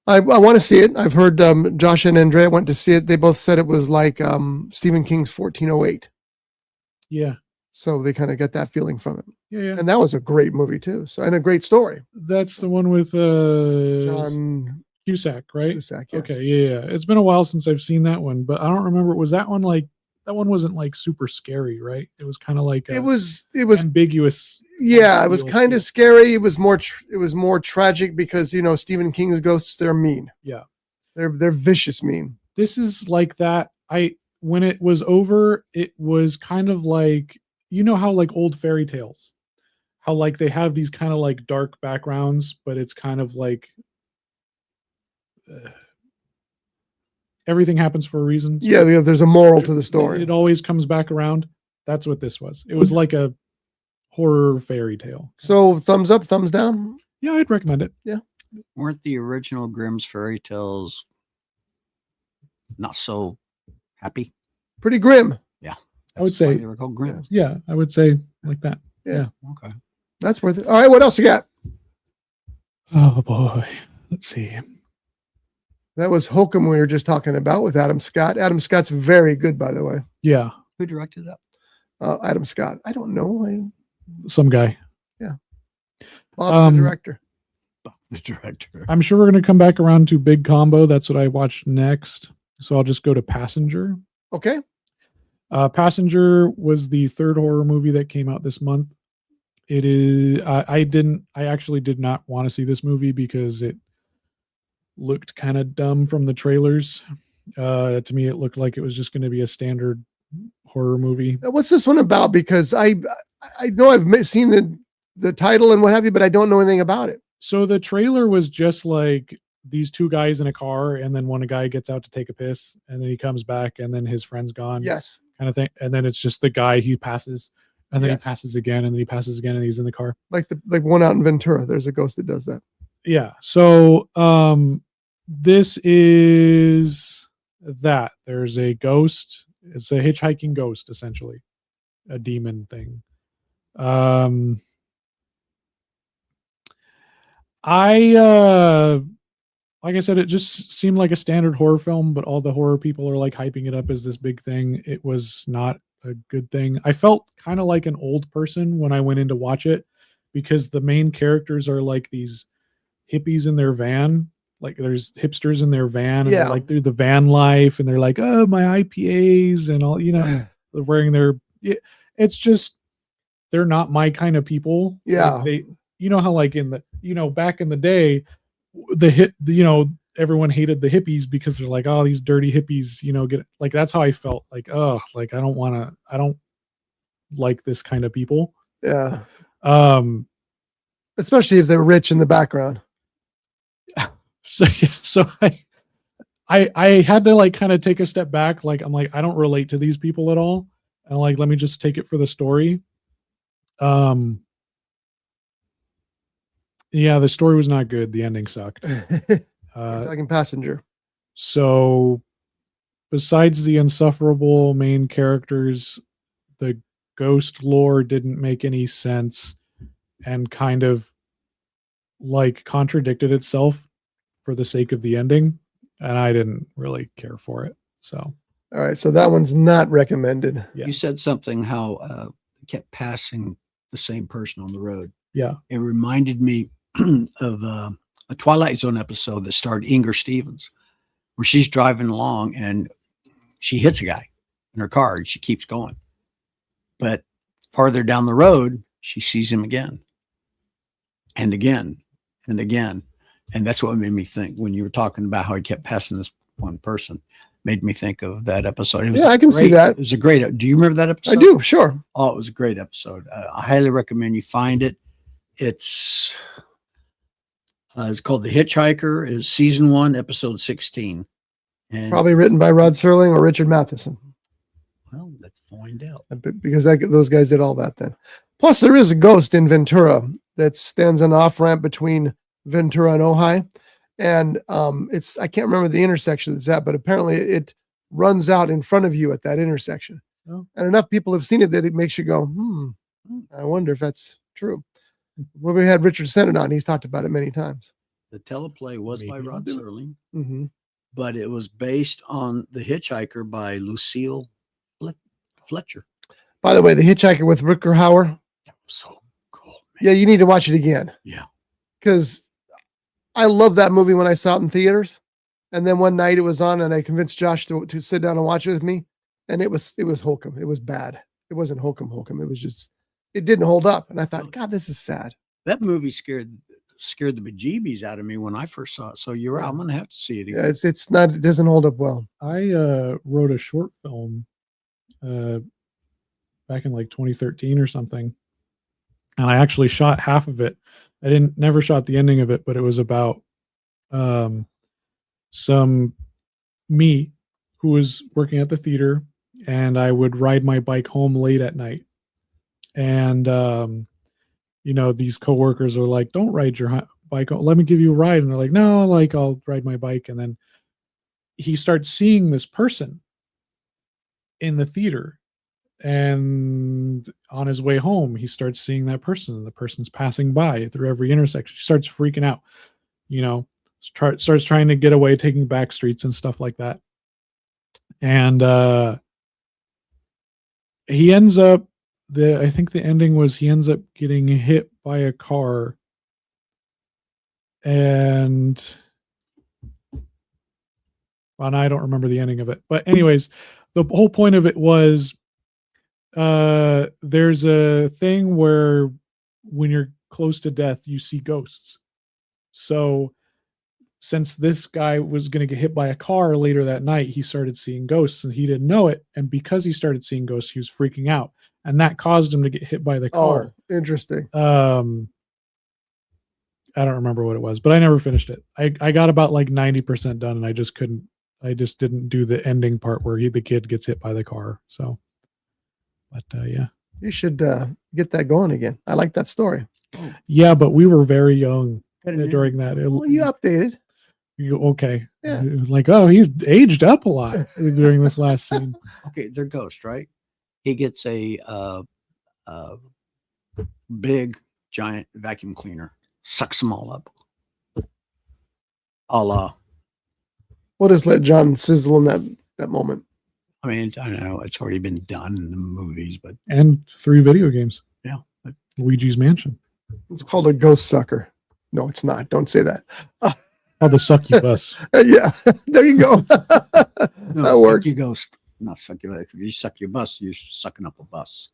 I want to see it. I've heard Josh and Andrea went to see it. They both said it was like Stephen King's 1408. Yeah. So they kind of get that feeling from it. Yeah. And that was a great movie too. So, and a great story. That's the one with John Cusack, right? Cusack, yes. Okay. Yeah. It's been a while since I've seen that one, but I don't remember. Was that one like that one wasn't like super scary, right? It was kind of like It was ambiguous. yeah, it was feel kind to of scary. It was more tragic because Stephen King's ghosts, they're mean. Yeah. They're vicious mean. This is like that. When it was over, it was kind of like, how like old fairy tales, how like they have these kind of like dark backgrounds, but it's kind of like everything happens for a reason. Yeah, there's a moral to the story. It always comes back around. That's what this was. It was like a horror fairy tale. So thumbs up, thumbs down. Yeah, I'd recommend it. Yeah. Weren't the original Grimm's fairy tales not so happy? Pretty grim. I would say they were called Grimm's. Yeah, I would say like that. Yeah. Okay. That's worth it. All right, what else you got? Oh boy. Let's see. That was Hokum we were just talking about with Adam Scott. Adam Scott's very good, by the way. Yeah. Who directed that? Adam Scott. I don't know. Some guy. Bob's the director. The director. I'm sure we're going to come back around to Big Combo. That's what I watched next. So I'll just go to Passenger. Okay. Passenger was the third horror movie that came out this month. It is. I actually did not want to see this movie because it looked kind of dumb from the trailers. To me, it looked like it was just going to be a standard horror movie. What's this one about? Because I know I've seen the title and what have you, but I don't know anything about it. So the trailer was just like these two guys in a car, and then one guy gets out to take a piss, and then he comes back, and then his friend's gone. Yes. Kind of thing. And then it's just the guy he passes, and then Yes. he passes again, and then he passes again, and he's in the car. Like one out in Ventura. There's a ghost that does that. Yeah. So this is that. There's a ghost. It's a hitchhiking ghost, essentially. A demon thing. Like I said, it just seemed like a standard horror film, but all the horror people are like hyping it up as this big thing. It was not a good thing. I felt kind of like an old person when I went in to watch it because the main characters are like these hippies in their van. Like there's hipsters in their van, and Yeah. they're like through the van life, and they're like, oh, my IPAs and all, they're wearing their. It's just they're not my kind of people. Yeah. Like how like in the back in the day, everyone hated the hippies because they're like, oh, these dirty hippies, get like that's how I felt. Like, oh, like I don't like this kind of people. Yeah. Especially if they're rich in the background. So I had to like kind of take a step back. Like I'm like, I don't relate to these people at all. And like, let me just take it for the story. Yeah, the story was not good. The ending sucked. Talking Passenger. So besides the insufferable main characters, the ghost lore didn't make any sense and kind of like contradicted itself for the sake of the ending. And I didn't really care for it. So, all right. So that one's not recommended. Yeah. You said something how kept passing the same person on the road. Yeah. It reminded me of a Twilight Zone episode that starred Inger Stevens, where she's driving along and she hits a guy in her car and she keeps going. But farther down the road, she sees him again and again and again. And that's what made me think when you were talking about how he kept passing this one person, made me think of that episode. It was I can see that. It was a great. Do you remember that episode? I do. Sure. Oh, it was a great episode. I highly recommend you find it. It's called The Hitchhiker. It's season 1, episode 16. And Probably written by Rod Serling or Richard Matheson. well, let's find out. Because those guys did all that then. Plus, there is a ghost in Ventura that stands on an off ramp between Ventura and Ojai. And I can't remember the intersection it's at, but apparently it runs out in front of you at that intersection. Oh. And enough people have seen it that it makes you go, I wonder if that's true. When we had Richard Sennett on, he's talked about it many times. The teleplay was by Maybe. Rod Serling, Mm-hmm. but it was based on The Hitchhiker by Lucille Fletcher. By the way, The Hitchhiker with Rutger Hauer. That was so cool, man. Yeah, you need to watch it again. Yeah. Because I loved that movie when I saw it in theaters. And then one night it was on and I convinced Josh to sit down and watch it with me. and it was Hokum. It was bad. It wasn't Hokum. It was just, it didn't hold up. And I thought, God, this is sad. That movie scared the bejeebies out of me when I first saw it. So you're right. I'm going to have to see it again. Yeah, it's not, it doesn't hold up well. I wrote a short film back in like 2013 or something. And I actually shot half of it. I never shot the ending of it, but it was about me who was working at the theater, and I would ride my bike home late at night. And, these coworkers are like, don't ride your bike. Let me give you a ride. And they're like, no, like I'll ride my bike. And then he starts seeing this person in the theater. And on his way home, he starts seeing that person, and the person's passing by through every intersection. He starts freaking out, starts trying to get away, taking back streets and stuff like that. And he ends up, I think the ending was he ends up getting hit by a car. And I don't remember the ending of it. But anyways, the whole point of it was, there's a thing where when you're close to death, you see ghosts. So since this guy was going to get hit by a car later that night, he started seeing ghosts and he didn't know it. And because he started seeing ghosts, he was freaking out, and that caused him to get hit by the car. Oh, interesting. I don't remember what it was, but I never finished it. I got about like 90% done, and I just didn't do the ending part where the kid gets hit by the car. So, but yeah, you should get that going again. I like that story. Yeah, but we were very young during that. Well, you updated. You go, okay. Yeah. Like, oh, he's aged up a lot during this last scene. Okay, they're ghosts, right? He gets a big, giant vacuum cleaner, sucks them all up. A la. We'll just let John sizzle in that moment. I mean, I don't know. It's already been done in the movies, but. And 3 video games. Yeah. Luigi's Mansion. It's called a ghost sucker. No, it's not. Don't say that. Oh, the succubus. Yeah, there you go. That works. You ghost, not suck your. If you suck your bus, you're sucking up a bus.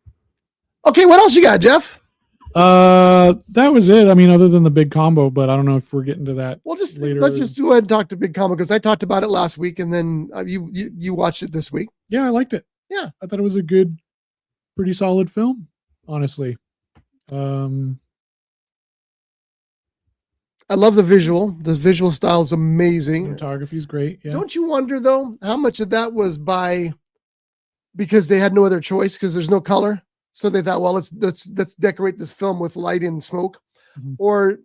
Okay, what else you got, Jeff? That was it. I mean, other than the big combo, but I don't know if we're getting to that. Well, later. Let's just go ahead and talk to Big Combo, because I talked about it last week, and then you watched it this week. Yeah, I liked it. Yeah, I thought it was a good, pretty solid film, honestly. I love the visual. The visual style is amazing. Photography is great. Yeah. Don't you wonder though how much of that was because they had no other choice, because there's no color, so they thought, well, let's decorate this film with light and smoke, and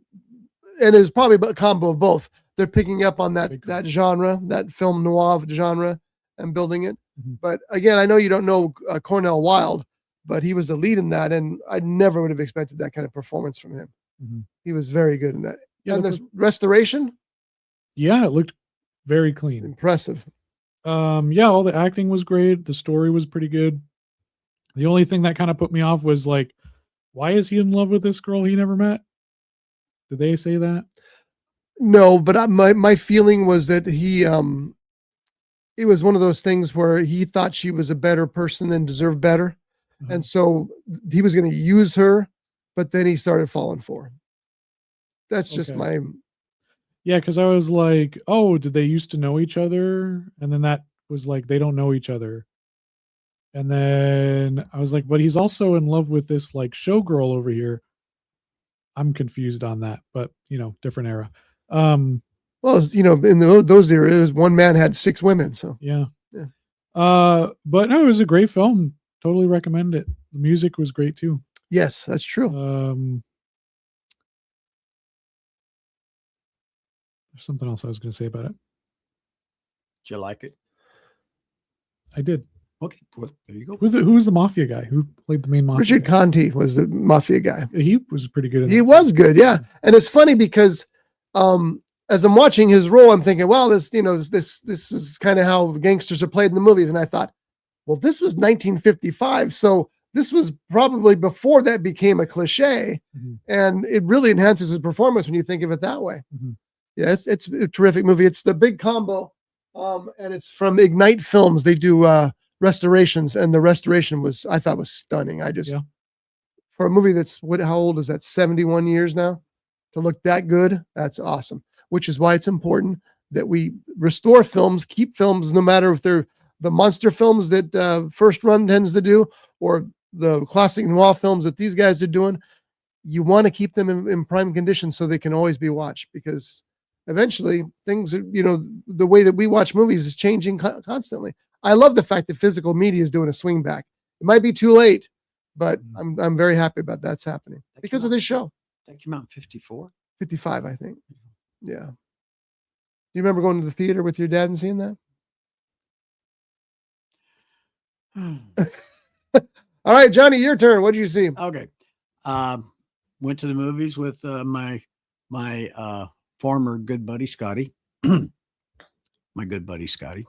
it was probably a combo of both. They're picking up on that genre, that film noir genre, and building it. But again, I know you don't know Cornell Wilde, but he was the lead in that, and I never would have expected that kind of performance from him. He was very good in that. Yeah, and this restoration? Yeah, it looked very clean. Impressive. Yeah, all the acting was great. The story was pretty good. The only thing that kind of put me off was like, why is he in love with this girl he never met? Did they say that? No, but my feeling was that it was one of those things where he thought she was a better person and deserved better. And so he was going to use her, but then he started falling for her. That's just my. Yeah, because I was like, oh, did they used to know each other? And then that was like, they don't know each other. And then I was like, but he's also in love with this like showgirl over here. I'm confused on that, but different era. Well, in those eras, one man had 6 women. So yeah. But no, it was a great film. Totally recommend it. The music was great too. Yes, that's true. There's something else I was going to say about it. Did you like it? I did. Okay, well, there you go. Who was the mafia guy? Who played the main mafia? Richard guy? Conti was the mafia guy. He was pretty good. He was good, yeah. And it's funny because as I'm watching his role, I'm thinking, well, this is kind of how gangsters are played in the movies. And I thought, well, this was 1955, so this was probably before that became a cliche, and it really enhances his performance when you think of it that way. Yeah, it's a terrific movie. It's The Big Combo, and it's from Ignite Films. They do restorations, and the restoration I thought was stunning. For a movie that's how old is that? 71 years now, to look that good, that's awesome. Which is why it's important that we restore films, keep films, no matter if they're the monster films that First Run tends to do, or the classic noir films that these guys are doing. You want to keep them in prime condition so they can always be watched, because eventually things are, the way that we watch movies is changing constantly. I love the fact that physical media is doing a swing back. It might be too late, but I'm very happy about that's happening because of this show. That came out in 54? 55, I think. Yeah. Do you remember going to the theater with your dad and seeing that? All right, Johnny, your turn. What did you see? Okay. Went to the movies with my former good buddy, Scotty. My good buddy, Scotty.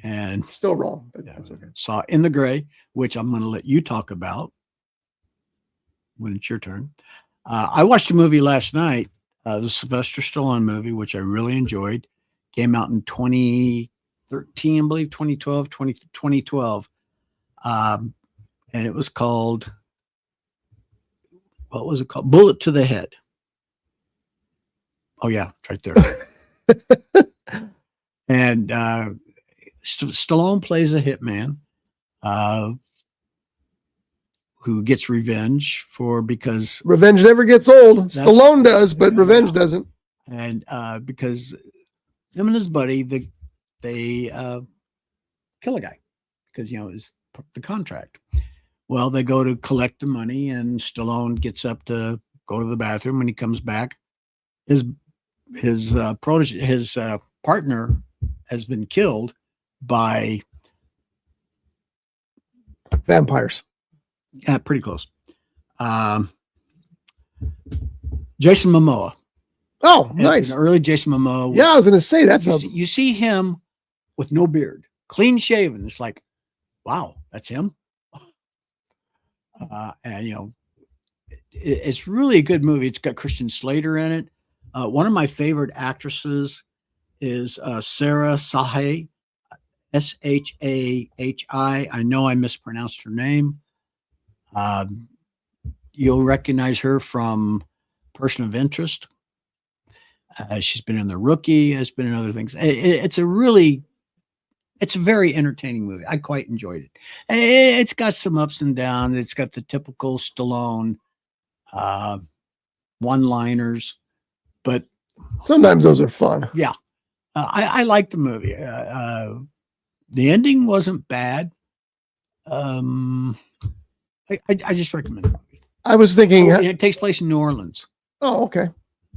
And still wrong, but that's okay. Saw In the Gray, which I'm going to let you talk about when it's your turn. I watched a movie last night, the Sylvester Stallone movie, which I really enjoyed. Came out in 2013, I believe, 2012. And it was called, what was it called? Bullet to the Head. Oh, yeah, it's right there. And Stallone plays a hitman who gets revenge because revenge never gets old. Stallone does, but revenge doesn't. And because him and his buddy, they kill a guy because it's the contract. Well, they go to collect the money, and Stallone gets up to go to the bathroom. When he comes back, his partner has been killed by vampires. Yeah, pretty close. Jason Momoa. Oh, nice. An early Jason Momoa. Yeah, I was going to say you see him with no beard, clean shaven. It's like, wow, that's him. And it's really a good movie. It's got Christian Slater in it. One of my favorite actresses is Sarah Sahi, Shahi. I know I mispronounced her name. You'll recognize her from Person of Interest. She's been in The Rookie, has been in other things. It's a very entertaining movie. I quite enjoyed it. It's got some ups and downs. It's got the typical Stallone one-liners, but sometimes those are fun. Yeah. I like the movie. The ending wasn't bad. I just recommend it. I was thinking it takes place in New Orleans. Oh, okay.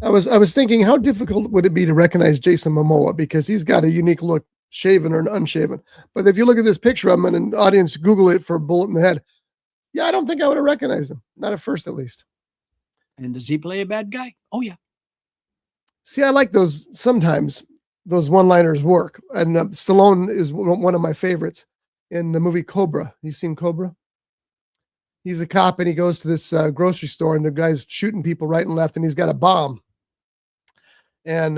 I was thinking, how difficult would it be to recognize Jason Momoa, because he's got a unique look, shaven or unshaven. But if you look at this picture of him, and an audience Google it for Bullet in the Head, yeah, I don't think I would have recognized him. Not at first, at least. And does he play a bad guy? Oh, yeah. See, I like those. Sometimes those one-liners work. And Stallone is one of my favorites in the movie Cobra. You seen Cobra? He's a cop, and he goes to this grocery store, and the guy's shooting people right and left, and he's got a bomb. And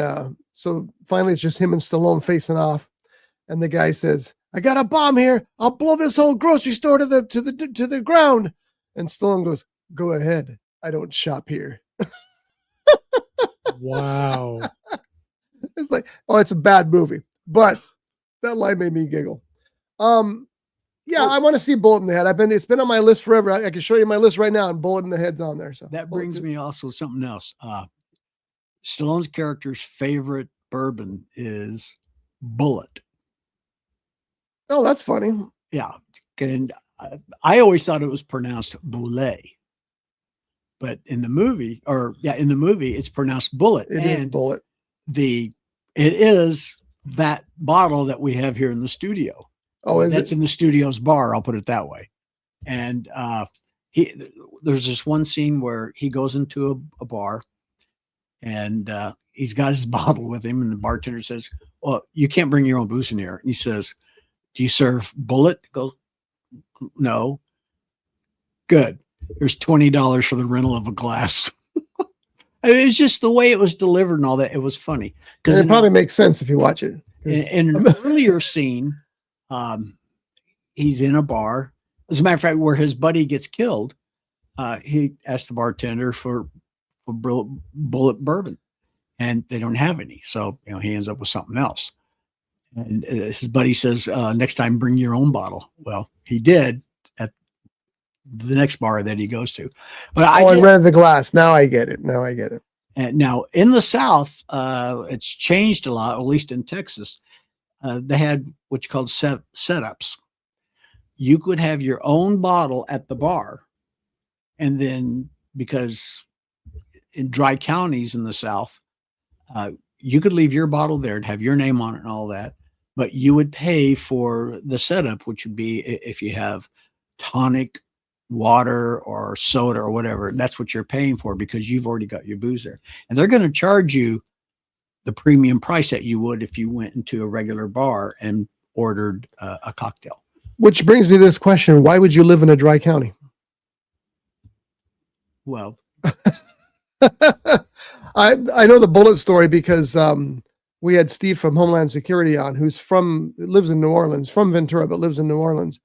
so finally it's just him and Stallone facing off. And the guy says, "I got a bomb here. I'll blow this whole grocery store to the ground." And Stallone goes, "Go ahead. I don't shop here." Wow. It's like, oh, it's a bad movie, but that line made me giggle. Yeah, I want to see Bullet in the Head. It's been on my list forever. I can show you my list right now, and Bullet in the Head's on there. So that brings me also something else. Stallone's character's favorite bourbon is Bullet. Oh, that's funny. Yeah, and I always thought it was pronounced Boulet, but in the movie, it's pronounced Bullet. It is Bullet. It is that bottle that we have here in the studio. Oh, that's in the studio's bar. I'll put it that way. And there's this one scene where he goes into a bar, and he's got his bottle with him, and the bartender says, "Well, you can't bring your own booze in here." And he says, "Do you serve Bullet?" Go, "No." "Good. There's $20 for the rental of a glass." It's just the way it was delivered and all that. It was funny. Because it probably makes sense if you watch it. In an earlier scene, he's in a bar. As a matter of fact, where his buddy gets killed, he asked the bartender for bullet bourbon, and they don't have any. So, he ends up with something else. And his buddy says, next time, bring your own bottle. Well, he did at the next bar that he goes to. But I rented the glass. Now I get it. And now in the South, it's changed a lot, at least in Texas. They had what you called setups. You could have your own bottle at the bar. And then, because in dry counties in the South, you could leave your bottle there and have your name on it and all that, but you would pay for the setup, which would be if you have tonic, water, or soda or whatever, that's what you're paying for because you've already got your booze there. And they're going to charge you the premium price that you would if you went into a regular bar and ordered a cocktail. Which brings me to this question. Why would you live in a dry county? Well, I know the bullet story because we had Steve from Homeland Security on, lives in New Orleans, from Ventura, but lives in New Orleans.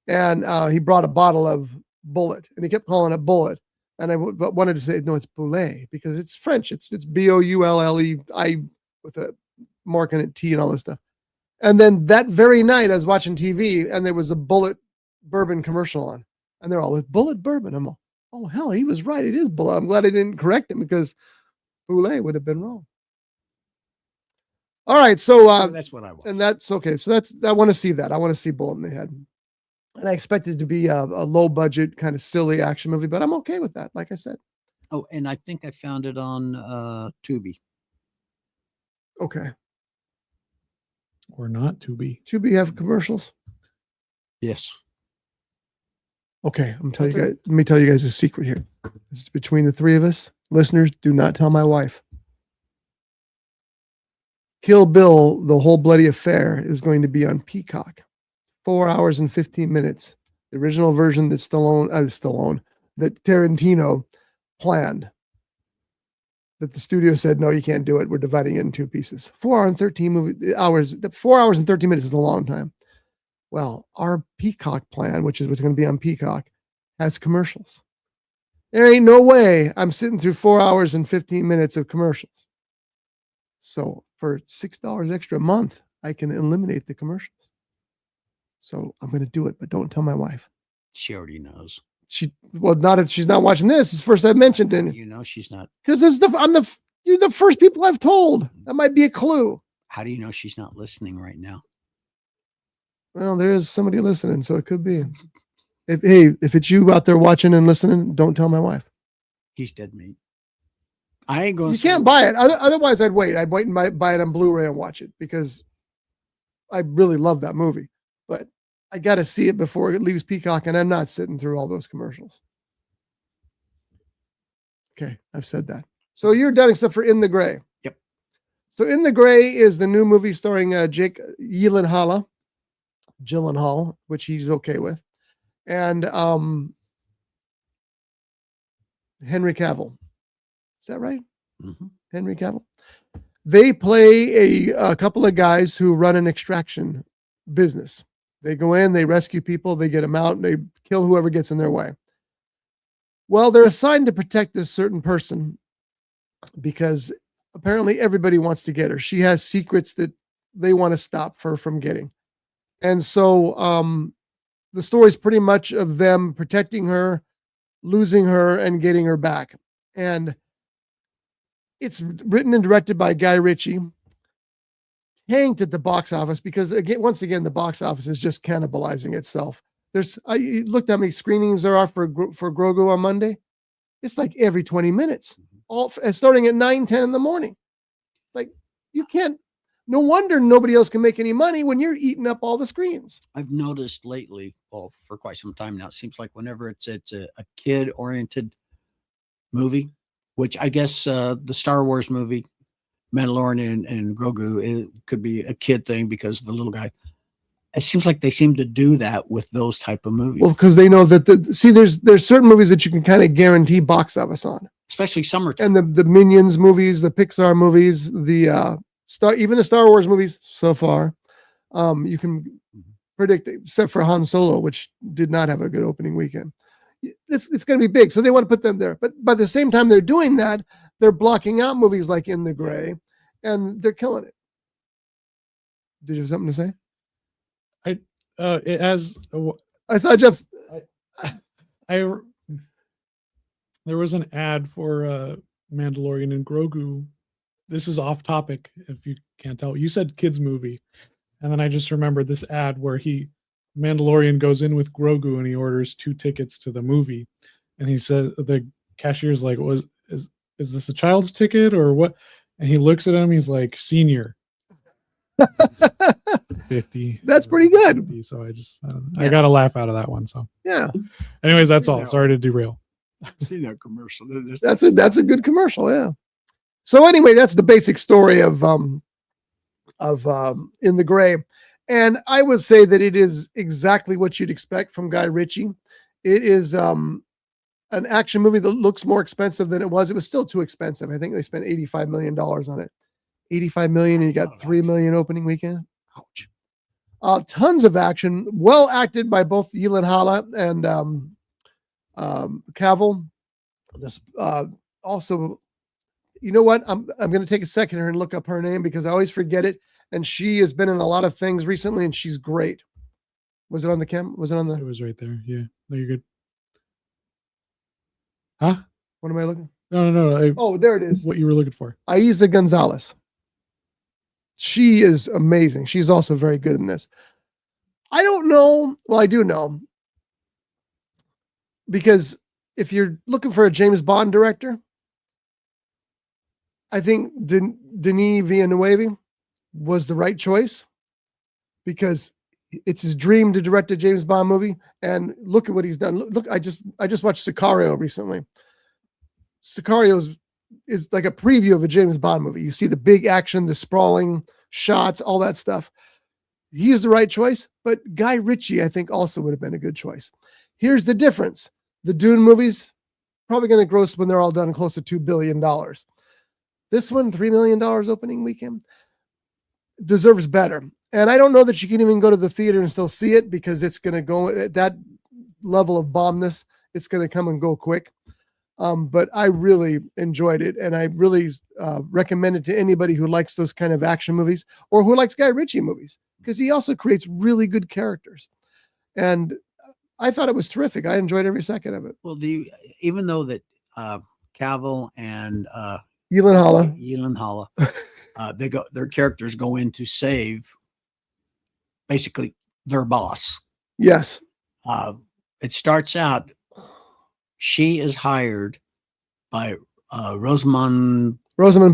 And he brought a bottle of bullet and he kept calling it bullet. And I wanted to say, no, it's boulet because it's French. It's Boullei with a mark on it, T and all this stuff. And then that very night I was watching TV and there was a bullet bourbon commercial on and they're all with bullet bourbon. I'm all, oh, hell, he was right. It is bullet. I'm glad I didn't correct him because boulet would have been wrong. All right. So that's what I want. And that's okay. So I want to see that. I want to see bullet in the head. And I expect it to be a low budget kind of silly action movie, but I'm okay with that. Like I said. Oh, and I think I found it on Tubi. Okay. Or not Tubi. Tubi have commercials? Yes. Okay, let me tell you guys a secret here. This is between the three of us. Listeners, do not tell my wife. Kill Bill, The Whole Bloody Affair, is going to be on Peacock. 4 hours and 15 minutes. The original version that that Tarantino planned. That the studio said, no, you can't do it. We're dividing it in two pieces. 4 hours and 13 hours. 4 hours and 13 minutes is a long time. Well, our Peacock plan, which is what's going to be on Peacock, has commercials. There ain't no way I'm sitting through 4 hours and 15 minutes of commercials. So for $6 extra a month, I can eliminate the commercials. So I'm going to do it, but don't tell my wife. She already knows. Not if she's not watching this. It's the first I've mentioned it. She's not. Because you're the first people I've told. That might be a clue. How do you know she's not listening right now? Well, there is somebody listening, so it could be. If it's you out there watching and listening, don't tell my wife. He's dead meat. I ain't going. You can't buy it. Otherwise, I'd wait. I'd wait and buy it on Blu-ray and watch it because I really love that movie. But I got to see it before it leaves Peacock, and I'm not sitting through all those commercials. Okay, I've said that. So you're done except for In the Gray. Yep. So In the Gray is the new movie starring Jake Gyllenhaal, which he's okay with, and Henry Cavill. Is that right? Mm-hmm. Henry Cavill. They play a couple of guys who run an extraction business. They go in, they rescue people, they get them out, and they kill whoever gets in their way. Well, they're assigned to protect this certain person because apparently everybody wants to get her. She has secrets that they want to stop her from getting. And so the story is pretty much of them protecting her, losing her, and getting her back. And it's written and directed by Guy Ritchie. Tanked at the box office because once again the box office is just cannibalizing itself. I looked how many screenings there are for Grogu on Monday. It's like every 20 minutes, all starting at 9-10 in the morning. Like you can't. No wonder nobody else can make any money when you're eating up all the screens. I've noticed lately, well, for quite some time now, it seems like whenever it's a kid-oriented movie, which I guess the Star Wars movie, Mandalorian and Grogu, it could be a kid thing because of the little guy. It seems like they seem to do that with those type of movies. Well, because they know that there's certain movies that you can kind of guarantee box office on, especially summertime. And the Minions movies, the Pixar movies, even the Star Wars movies so far, you can predict, except for Han Solo, which did not have a good opening weekend. It's going to be big, so they want to put them there. But by the same time they're doing that, they're blocking out movies like In the Gray, and they're killing it. Did you have something to say? It has. I saw Jeff. There was an ad for Mandalorian and Grogu. This is off topic, if you can't tell. You said kids movie, and then I just remembered this ad where Mandalorian goes in with Grogu and he orders 2 tickets to the movie, and he said the cashier's like, "Is this a child's ticket or what?" And he looks at him. He's like, "Senior." 50. That's pretty good. 50, so I got a laugh out of that one. So yeah. Anyways, that's all. Sorry to derail. I've seen that commercial. That's a good commercial. Yeah. So anyway, that's the basic story of In the Gray. And I would say that it is exactly what you'd expect from Guy Ritchie. It is an action movie that looks more expensive than it was. It was still too expensive. I think they spent $85 million on it. 85 million, and you got 3 million opening weekend. Ouch. Tons of action, well acted by both Gyllenhaal and Cavill. This also, you know what? I'm going to take a second here and look up her name because I always forget it. And she has been in a lot of things recently, and she's great. Was it on the cam? Was it on the? It was right there. Yeah. No, you're good. Huh? What am I looking? No. Oh, there it is. What you were looking for? Aiza Gonzalez. She is amazing. She's also very good in this. I don't know. Well, I do know. Because if you're looking for a James Bond director, I think Denis Villeneuve was the right choice because it's his dream to direct a James Bond movie. And look at what he's done. Look, I just watched Sicario recently. Sicario is like a preview of a James Bond movie. You see the big action, the sprawling shots, all that stuff. He is the right choice, but Guy Ritchie, I think, also would have been a good choice. Here's the difference. The Dune movies probably going to gross when they're all done close to $2 billion. This one, $3 million opening weekend, deserves better. And I don't know that you can even go to the theater and still see it because it's going to go at that level of bombness. It's going to come and go quick. But I really enjoyed it, and I really recommend it to anybody who likes those kind of action movies or who likes Guy Ritchie movies because he also creates really good characters. And I thought it was terrific. I enjoyed every second of it. Well, even though that Cavill and Gyllenhaal, their characters go in to save basically their boss. Yes. It starts out. She is hired by Rosamund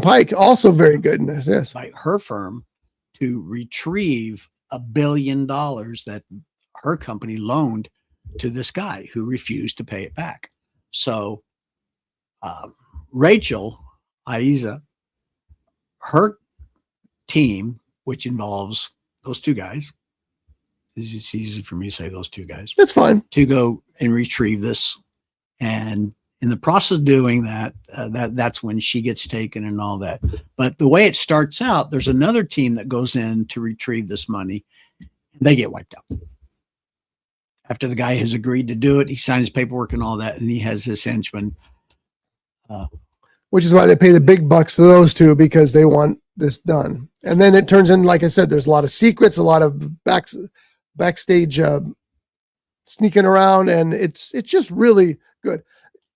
Pike, also very good in this. Yes, by her firm to retrieve $1 billion that her company loaned to this guy who refused to pay it back. So Rachel, Aiza, her team, which involves those 2 guys, it's easy for me to say those 2 guys. That's fine. To go and retrieve this. And in the process of doing that, that's when she gets taken and all that. But the way it starts out, there's another team that goes in to retrieve this money. And they get wiped out. After the guy has agreed to do it, he signs paperwork and all that, and he has this henchman. Which is why they pay the big bucks to those 2 because they want this done. And then it turns in, like I said, there's a lot of secrets, a lot of backstage sneaking around, and it's just really good.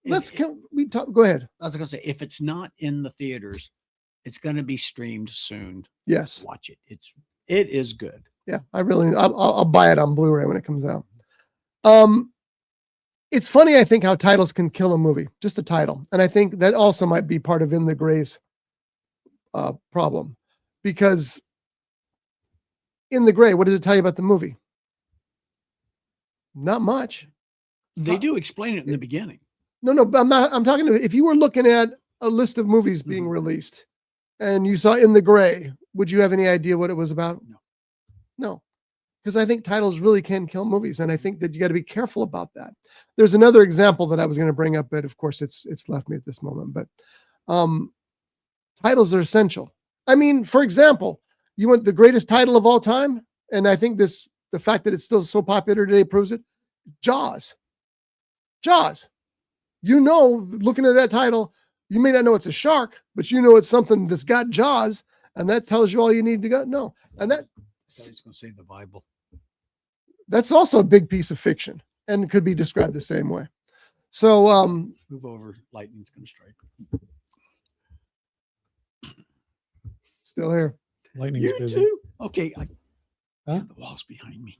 Go ahead. I was going to say, if it's not in the theaters, it's going to be streamed soon. Yes, watch it. It is good. Yeah, I'll buy it on Blu-ray when it comes out. It's funny, I think, how titles can kill a movie, just a title, and I think that also might be part of In the Gray's problem, because In the Gray, what does it tell you about the movie? Not much. They do explain it in the beginning. No, I'm talking to, if you were looking at a list of movies being released and you saw In the Gray, would you have any idea what it was about? No, because I think titles really can kill movies. And I think that you got to be careful about that. There's another example that I was going to bring up, but of course it's left me at this moment, but titles are essential. I mean, for example, you want the greatest title of all time. And I think this the fact that it's still so popular today proves it. Jaws. You know, looking at that title, you may not know it's a shark, but you know it's something that's got jaws, and that tells you all you need to go. No, and that I was going to say the Bible. that's also a big piece of fiction and could be described the same way. So, Move over. Lightning's going to strike. still here. Lightning's You busy. too. Okay. Huh? The wall's behind me.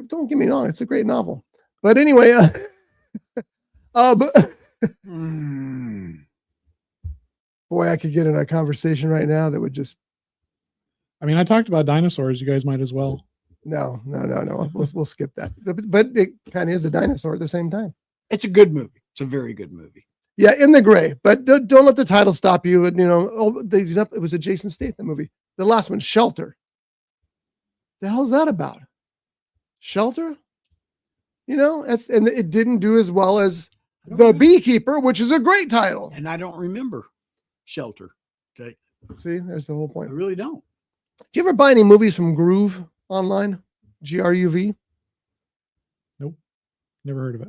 Don't get me wrong, it's a great novel. But anyway, but boy, I could get in a conversation right now that would just I mean, I talked about dinosaurs. You guys might as well. no. We'll skip that. But it kind of is a dinosaur at the same time. It's a good movie. It's a very good movie. Yeah, In the Gray. But don't let the title stop you. And it was a Jason Statham movie. The last one, Shelter. The hell's that about? Shelter? And it didn't do as well as The Beekeeper, which is a great title. And I don't remember Shelter. See, there's the whole I point. really don't. Do you ever buy any movies from Groove online? GRUV? Never heard of it.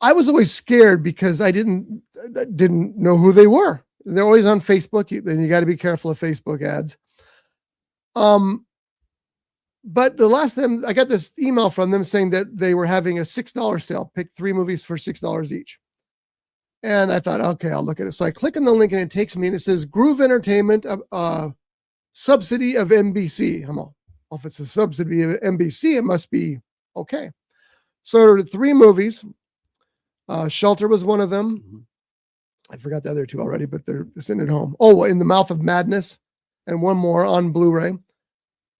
I was always scared because I didn't know who they were. They're always on Facebook, and you got to be careful of Facebook ads. But the last time I got this email from them saying that they were having a $6 sale, pick 3 movies for $6 each. And I thought, okay, I'll look at it. So I click on the link and it takes me and it says Groove Entertainment, subsidy of NBC. I'm all, if it's a subsidy of NBC, it must be okay. So there were 3 movies. Shelter was one of them. Mhm. I forgot the other 2 already, but they're sitting at home. Oh, In the Mouth of Madness, and one more on Blu-ray.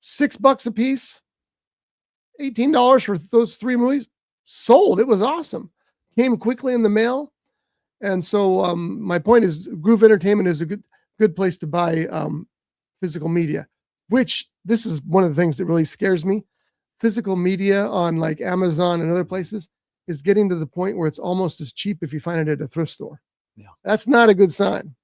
$6 a piece, $18 for those 3 movies. Sold. It was awesome. Came quickly in the mail. And so my point is Groove Entertainment is a good place to buy physical media, which this is one of the things that really scares me. Physical media on like Amazon and other places is getting to the point where it's almost as cheap if you find it at a thrift store. Yeah. That's not a good sign.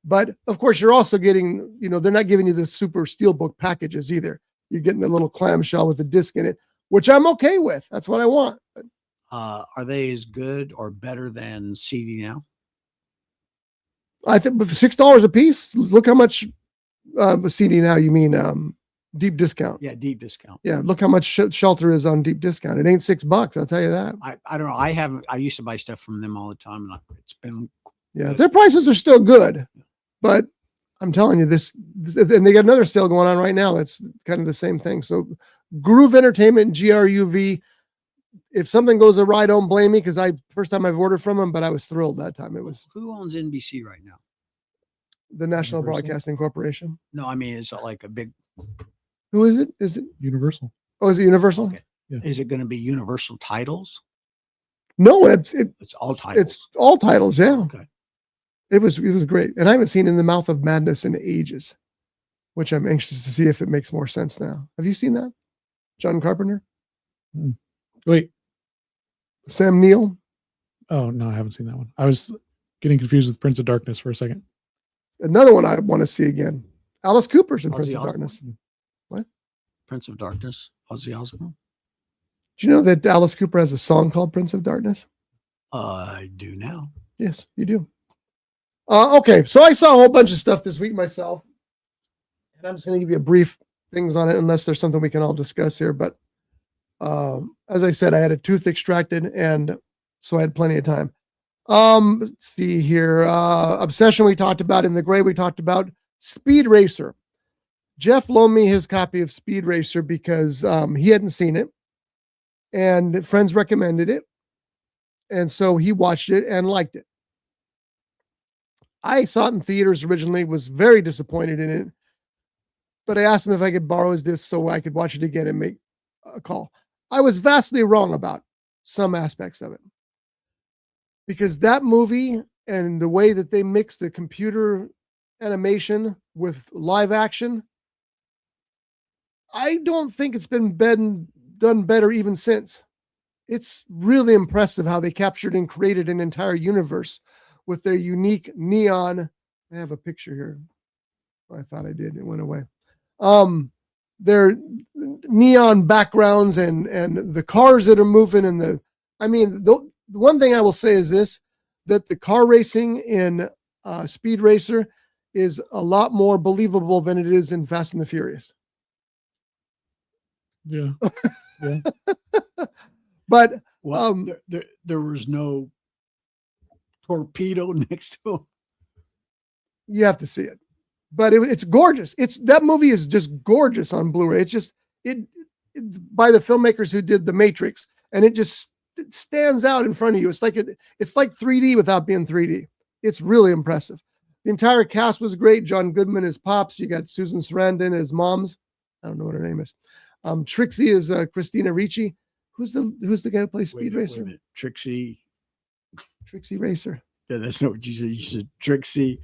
But of course, you're also getting, they're not giving you the super steelbook packages either. You're getting the little clamshell with the disc in it, which I'm okay with. That's what I want. But Are they as good or better than CD now? I think with $6 a piece, look how much CD now, you mean deep discount. Yeah, deep discount. Yeah, look how much Shelter is on deep discount. It ain't $6, I'll tell you that. I don't know. I used to buy stuff from them all the time, and it's been Yeah, their prices are still good, but I'm telling you this, and they got another sale going on right now. That's kind of the same thing. So Groove Entertainment, GRUV. If something goes awry, don't blame me, because first time I've ordered from them, but I was thrilled that time. It was Who owns NBC right now? the National Universal. Broadcasting Corporation. No, I mean, it's like a big. Who is it? Is it? Universal. Oh, is it Universal? Okay. Yeah. Is it going to be Universal titles? No, it's all titles. It's all titles. Yeah, Okay. it was great, and I haven't seen In the Mouth of Madness in ages, which I'm anxious to see if it makes more sense now. Have you seen that? John Carpenter, Wait. Sam Neill. Oh, no, I haven't seen that one. I was getting confused with Prince of Darkness for a second. Another one I want to see again. Alice Cooper's in Ozzy Prince of Osbourne? Darkness. What? Prince of Darkness, Ozzy Osbourne. Do you know that Alice Cooper has a song called Prince of Darkness? I do now. Yes, you do. Okay, so I saw a whole bunch of stuff this week myself, and I'm just going to give you a brief things on it, unless there's something we can all discuss here. But as I said, I had a tooth extracted, and so I had plenty of time. Let's see here. Obsession we talked about. In the Gray we talked about. Speed Racer. Jeff loaned me his copy of Speed Racer because he hadn't seen it, and friends recommended it, and so he watched it and liked it. I saw it in theaters originally, was very disappointed in it, but I asked him if I could borrow his disc so I could watch it again and make a call. I was vastly wrong about some aspects of it, because that movie and the way that they mix the computer animation with live action, I don't think it's been done better even since. It's really impressive how they captured and created an entire universe with their unique neon. I have a picture here. I thought I did. It went away. their neon backgrounds and the cars that are moving and the one thing I will say is this, that the car racing in Speed Racer is a lot more believable than it is in Fast and the Furious. Yeah. Yeah. But well, there was no torpedo next to him. You have to see it. But it's gorgeous. That movie is just gorgeous on Blu-ray. It's just it by the filmmakers who did The Matrix, and it stands out in front of you. It's like 3D without being 3D. It's really impressive. The entire cast was great. John Goodman as Pops. You got Susan Sarandon as Moms. I don't know what her name is. Trixie is Christina Ricci. Who's the guy who plays Speed Racer? Trixie Racer. Yeah, that's not what you said. You said Trixie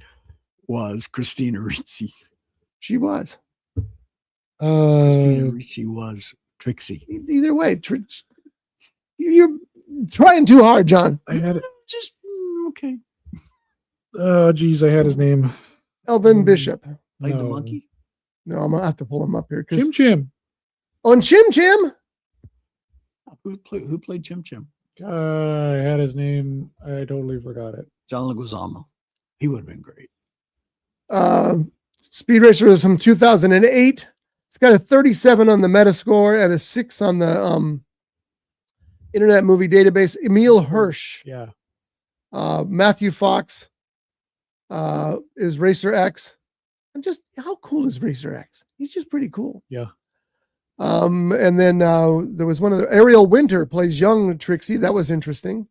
was Christina Ricci. She was. Christina Ricci was Trixie. Either way, you're trying too hard, John. I had it. Just okay. Oh, geez, I had his name. Elvin Bishop. Like the No. monkey? No, I'm gonna have to pull him up here. Chim Chim. On Chim Chim. Who played Chim Chim? I had his name. I totally forgot it. John Leguizamo. He would have been great. Speed Racer is from 2008. It's got a 37 on the Metascore and a 6 on the Internet Movie Database. Emil Hirsch. Yeah. Matthew Fox is Racer X. And just how cool is Racer X? He's just pretty cool. Yeah. And then there was one of the Ariel Winter plays young Trixie. That was interesting.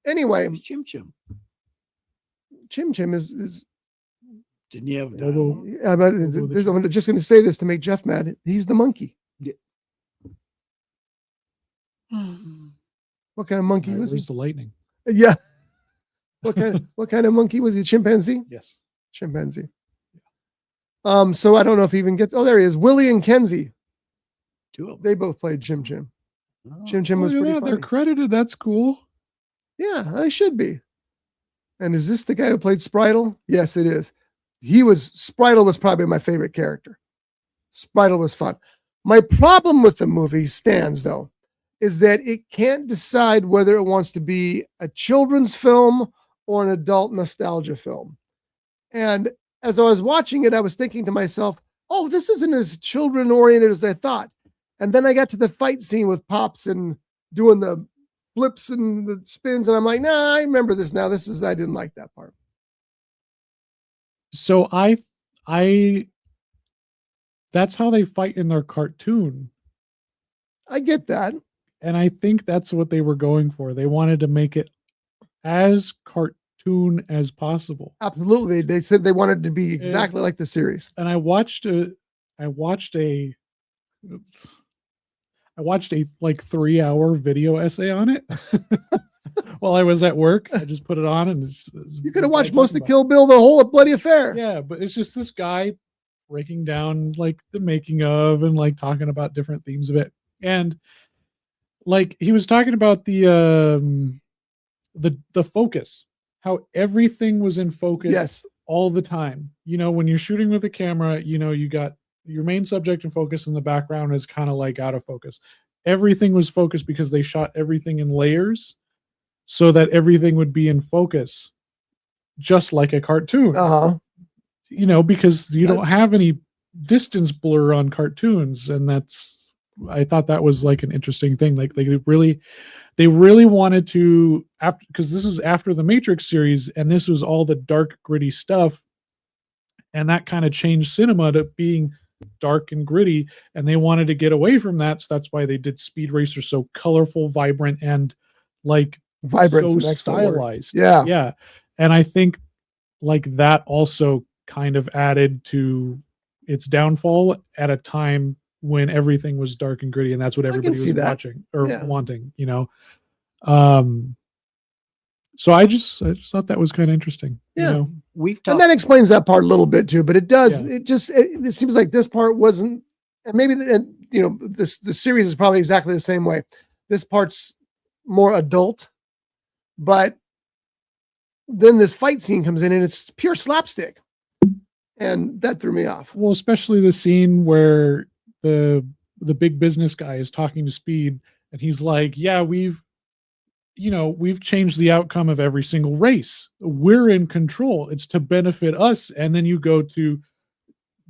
Anyway, Who's Chim Chim? Chim Chim is Didn't he have Lobo. I'm just going to say this to make Jeff mad. He's the monkey. What kind of monkey was he? Where's the lightning? Yeah. What kind of monkey was he? Chimpanzee? Yes. Chimpanzee. So I don't know if he even gets. Oh, there he is. Willie and Kenzie. two of them? They both played Chim Chim. Oh. Chim Chim was Look at pretty that, funny. they're credited. That's cool. Yeah, they should be. And is this the guy who played Spritle? Yes, it is. Spritle was probably my favorite character. Spritle was fun. My problem with the movie stands, though, is that it can't decide whether it wants to be a children's film or an adult nostalgia film. And as I was watching it, I was thinking to myself, oh, this isn't as children-oriented as I thought. And then I got to the fight scene with Pops and doing the flips and the spins, and I'm like, nah, I remember this now. I didn't like that part. So that's how they fight in their cartoon. I get that. And I think that's what they were going for. They wanted to make it as cartoon as possible. Absolutely. They said they wanted to be exactly like the series. And I watched a like 3-hour video essay on it while I was at work. I just put it on and You could have watched most of Kill Bill, the whole bloody affair. Yeah, but it's just this guy breaking down like the making of and like talking about different themes of it. And like he was talking about the focus, how everything was in focus. Yes. All the time. You know, when you're shooting with a camera, you know, you got your main subject in focus and the background is kind of like out of focus. Everything was focused because they shot everything in layers so that everything would be in focus, just like a cartoon. Uh-huh. You know, because you don't have any distance blur on cartoons. And I thought that was like an interesting thing. Like they really wanted to, because this was after the Matrix series and this was all the dark, gritty stuff. And that kind of changed cinema to being dark and gritty. And they wanted to get away from that. So that's why they did Speed Racer so colorful, vibrant, and like Vibrant, so stylized. Yeah. Yeah. And I think like that also kind of added to its downfall at a time when everything was dark and gritty, and that's what everybody was watching or wanting, you know. So I just thought that was kind of interesting. Yeah. You know? And that explains that part a little bit too, but it does. Yeah. It seems like this part wasn't, and maybe the series is probably exactly the same way. This part's more adult, but then this fight scene comes in and it's pure slapstick. And that threw me off. Well, especially the scene where the big business guy is talking to Speed, and he's like, yeah, we've changed the outcome of every single race. We're in control. It's to benefit us. And then you go to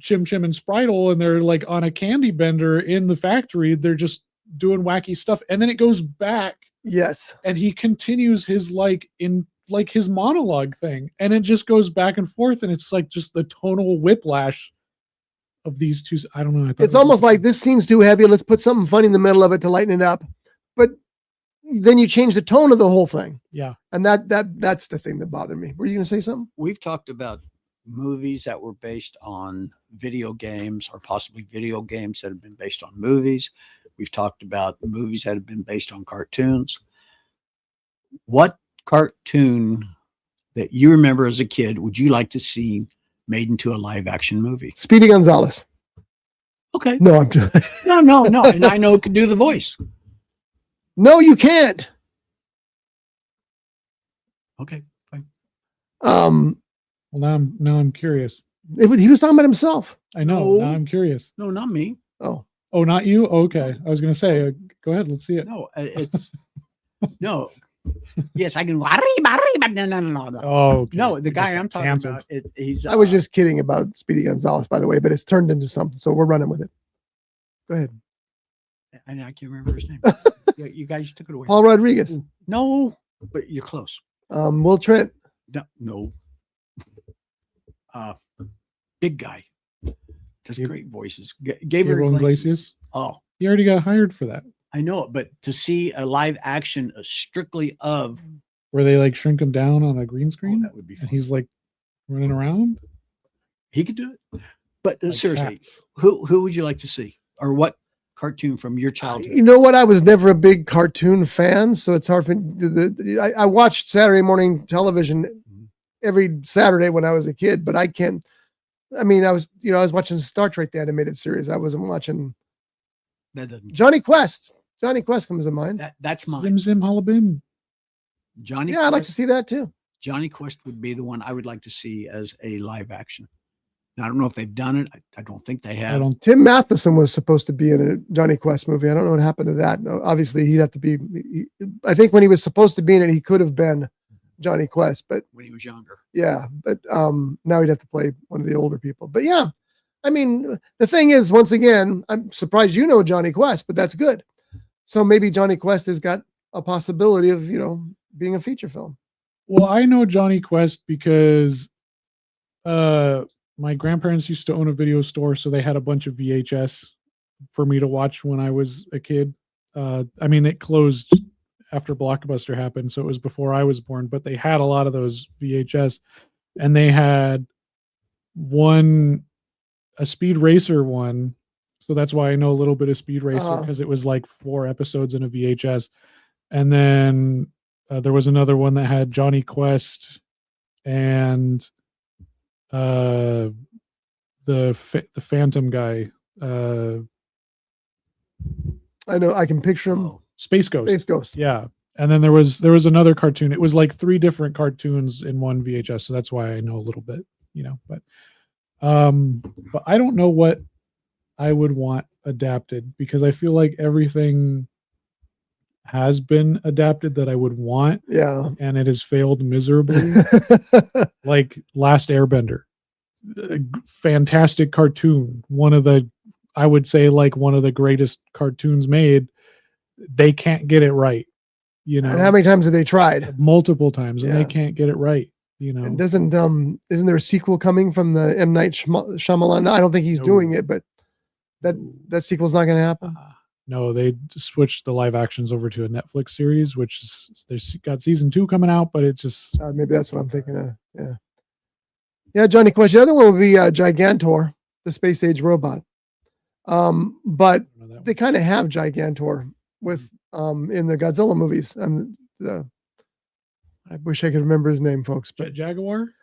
Chim Chim and Spritle, and they're like on a candy bender in the factory. They're just doing wacky stuff. And then it goes back. Yes. And he continues his his monologue thing. And it just goes back and forth. And it's like just the tonal whiplash of these two. I don't know. It's almost like this scene's too heavy. Let's put something funny in the middle of it to lighten it up. But then you change the tone of the whole thing. Yeah. And that's the thing that bothered me. Were you going to say something? We've talked about movies that were based on video games, or possibly video games that have been based on movies. We've talked about movies that have been based on cartoons. What cartoon that you remember as a kid would you like to see made into a live action movie? Speedy Gonzales. Okay. No, I'm just... No. And I know it could do the voice. No, you can't. Okay, fine. Well, now I'm curious. He was talking about himself. I know. No. Now I'm curious. No, not me. Oh, not you. Okay. I was going to say, go ahead. Let's see it. No, it's no. Yes, I can. No. Oh, okay. No, the It guy just I'm got talking canceled. about. He's. I was just kidding about Speedy Gonzales, by the way, but it's turned into something, so we're running with it. Go ahead. I can't remember his name. You guys took it away. Paul Rodriguez. No, but you're close. Will Trent. No. Big guy. Does great voices. Gabriel Iglesias. Oh, He already got hired for that. I know it, but to see a live action strictly of Where they like shrink him down on a green screen. that would be fun. And he's like running around. He could do it. But Like seriously, cats. who would you like to see, or what cartoon from your childhood? You know what? I was never a big cartoon fan, so it's hard for I watched Saturday morning television every Saturday when I was a kid, but I can't. I mean, I was watching Star Trek, the animated series. I wasn't watching That doesn't. Johnny Quest. Johnny Quest comes to mind. That's mine. Zim Zim Halabim. Johnny. Yeah, I'd like to Quest- see that too. Johnny Quest would be the one I would like to see as a live action. Now, I don't know if they've done it. I don't think they have. I don't. Tim Matheson was supposed to be in a Johnny Quest movie. I don't know what happened to that. No, obviously, he'd have to be. I think when he was supposed to be in it, he could have been Johnny Quest, but when he was younger. yeah, but now he'd have to play one of the older people. But yeah, I mean, the thing is, once again, I'm surprised you know Johnny Quest, but that's good. So maybe Johnny Quest has got a possibility of being a feature film. Well, I know Johnny Quest because my grandparents used to own a video store, so they had a bunch of VHS for me to watch when I was a kid. I mean, it closed after Blockbuster happened, so it was before I was born, but they had a lot of those VHS, and they had a Speed Racer one. So that's why I know a little bit of Speed Racer, because it was like 4 episodes in a VHS. And then there was another one that had Johnny Quest and the Phantom guy. I know. I can picture him. Oh, Space Ghost. Space Ghost. Yeah. And then there was another cartoon. It was like 3 different cartoons in one VHS. So that's why I know a little bit, but I don't know what I would want adapted, because I feel like everything has been adapted that I would want. Yeah. And it has failed miserably. Like Last Airbender, a fantastic cartoon. I would say like one of the greatest cartoons made. They can't get it right. And how many times have they tried? Multiple times, and Yeah. they can't get it right. And isn't there a sequel coming from the M. Night Shyamalan? I don't think he's No. doing it, but that sequel's not going to happen. No, they switched the live actions over to a Netflix series, which is there's got season 2 coming out, but it's just Maybe that's what I'm thinking of. Yeah, Johnny Quest. The other one would be Gigantor, the space age robot. But I don't know that they one. kind of have Gigantor with in the Godzilla movies. I wish I could remember his name, folks. But Jet Jaguar.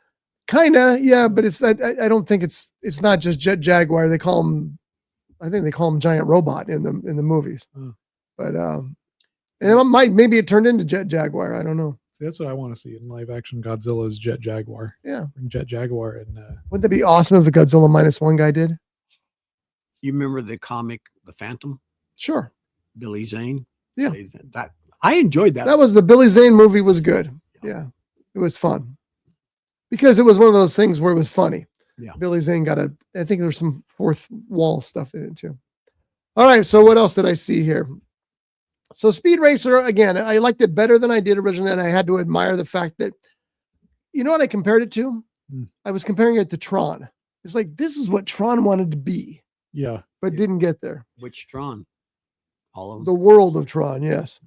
kind of, yeah. But it's I don't think it's not just Jet Jaguar. They call him. I think they call him Giant Robot in the movies. Oh. But maybe it turned into Jet Jaguar. I don't know. See, See, that's what I want to see in live action. Godzilla's Jet Jaguar. Yeah. Bring Jet Jaguar and Wouldn't that be awesome if the Godzilla -1 guy did? You remember the comic The Phantom? Sure. Billy Zane? Yeah. That I enjoyed that. That was the Billy Zane movie was good. Yeah. It was fun. Because it was one of those things where it was funny. Yeah. Billy Zane I think there was some fourth wall stuff in it too. All right. So what else did I see here? So Speed Racer, again, I liked it better than I did originally. And I had to admire the fact that, you know what I compared it to? I was comparing it to Tron. It's like, this is what Tron wanted to be. yeah. But didn't get there. Which Tron? All of them. The world of Tron, yes.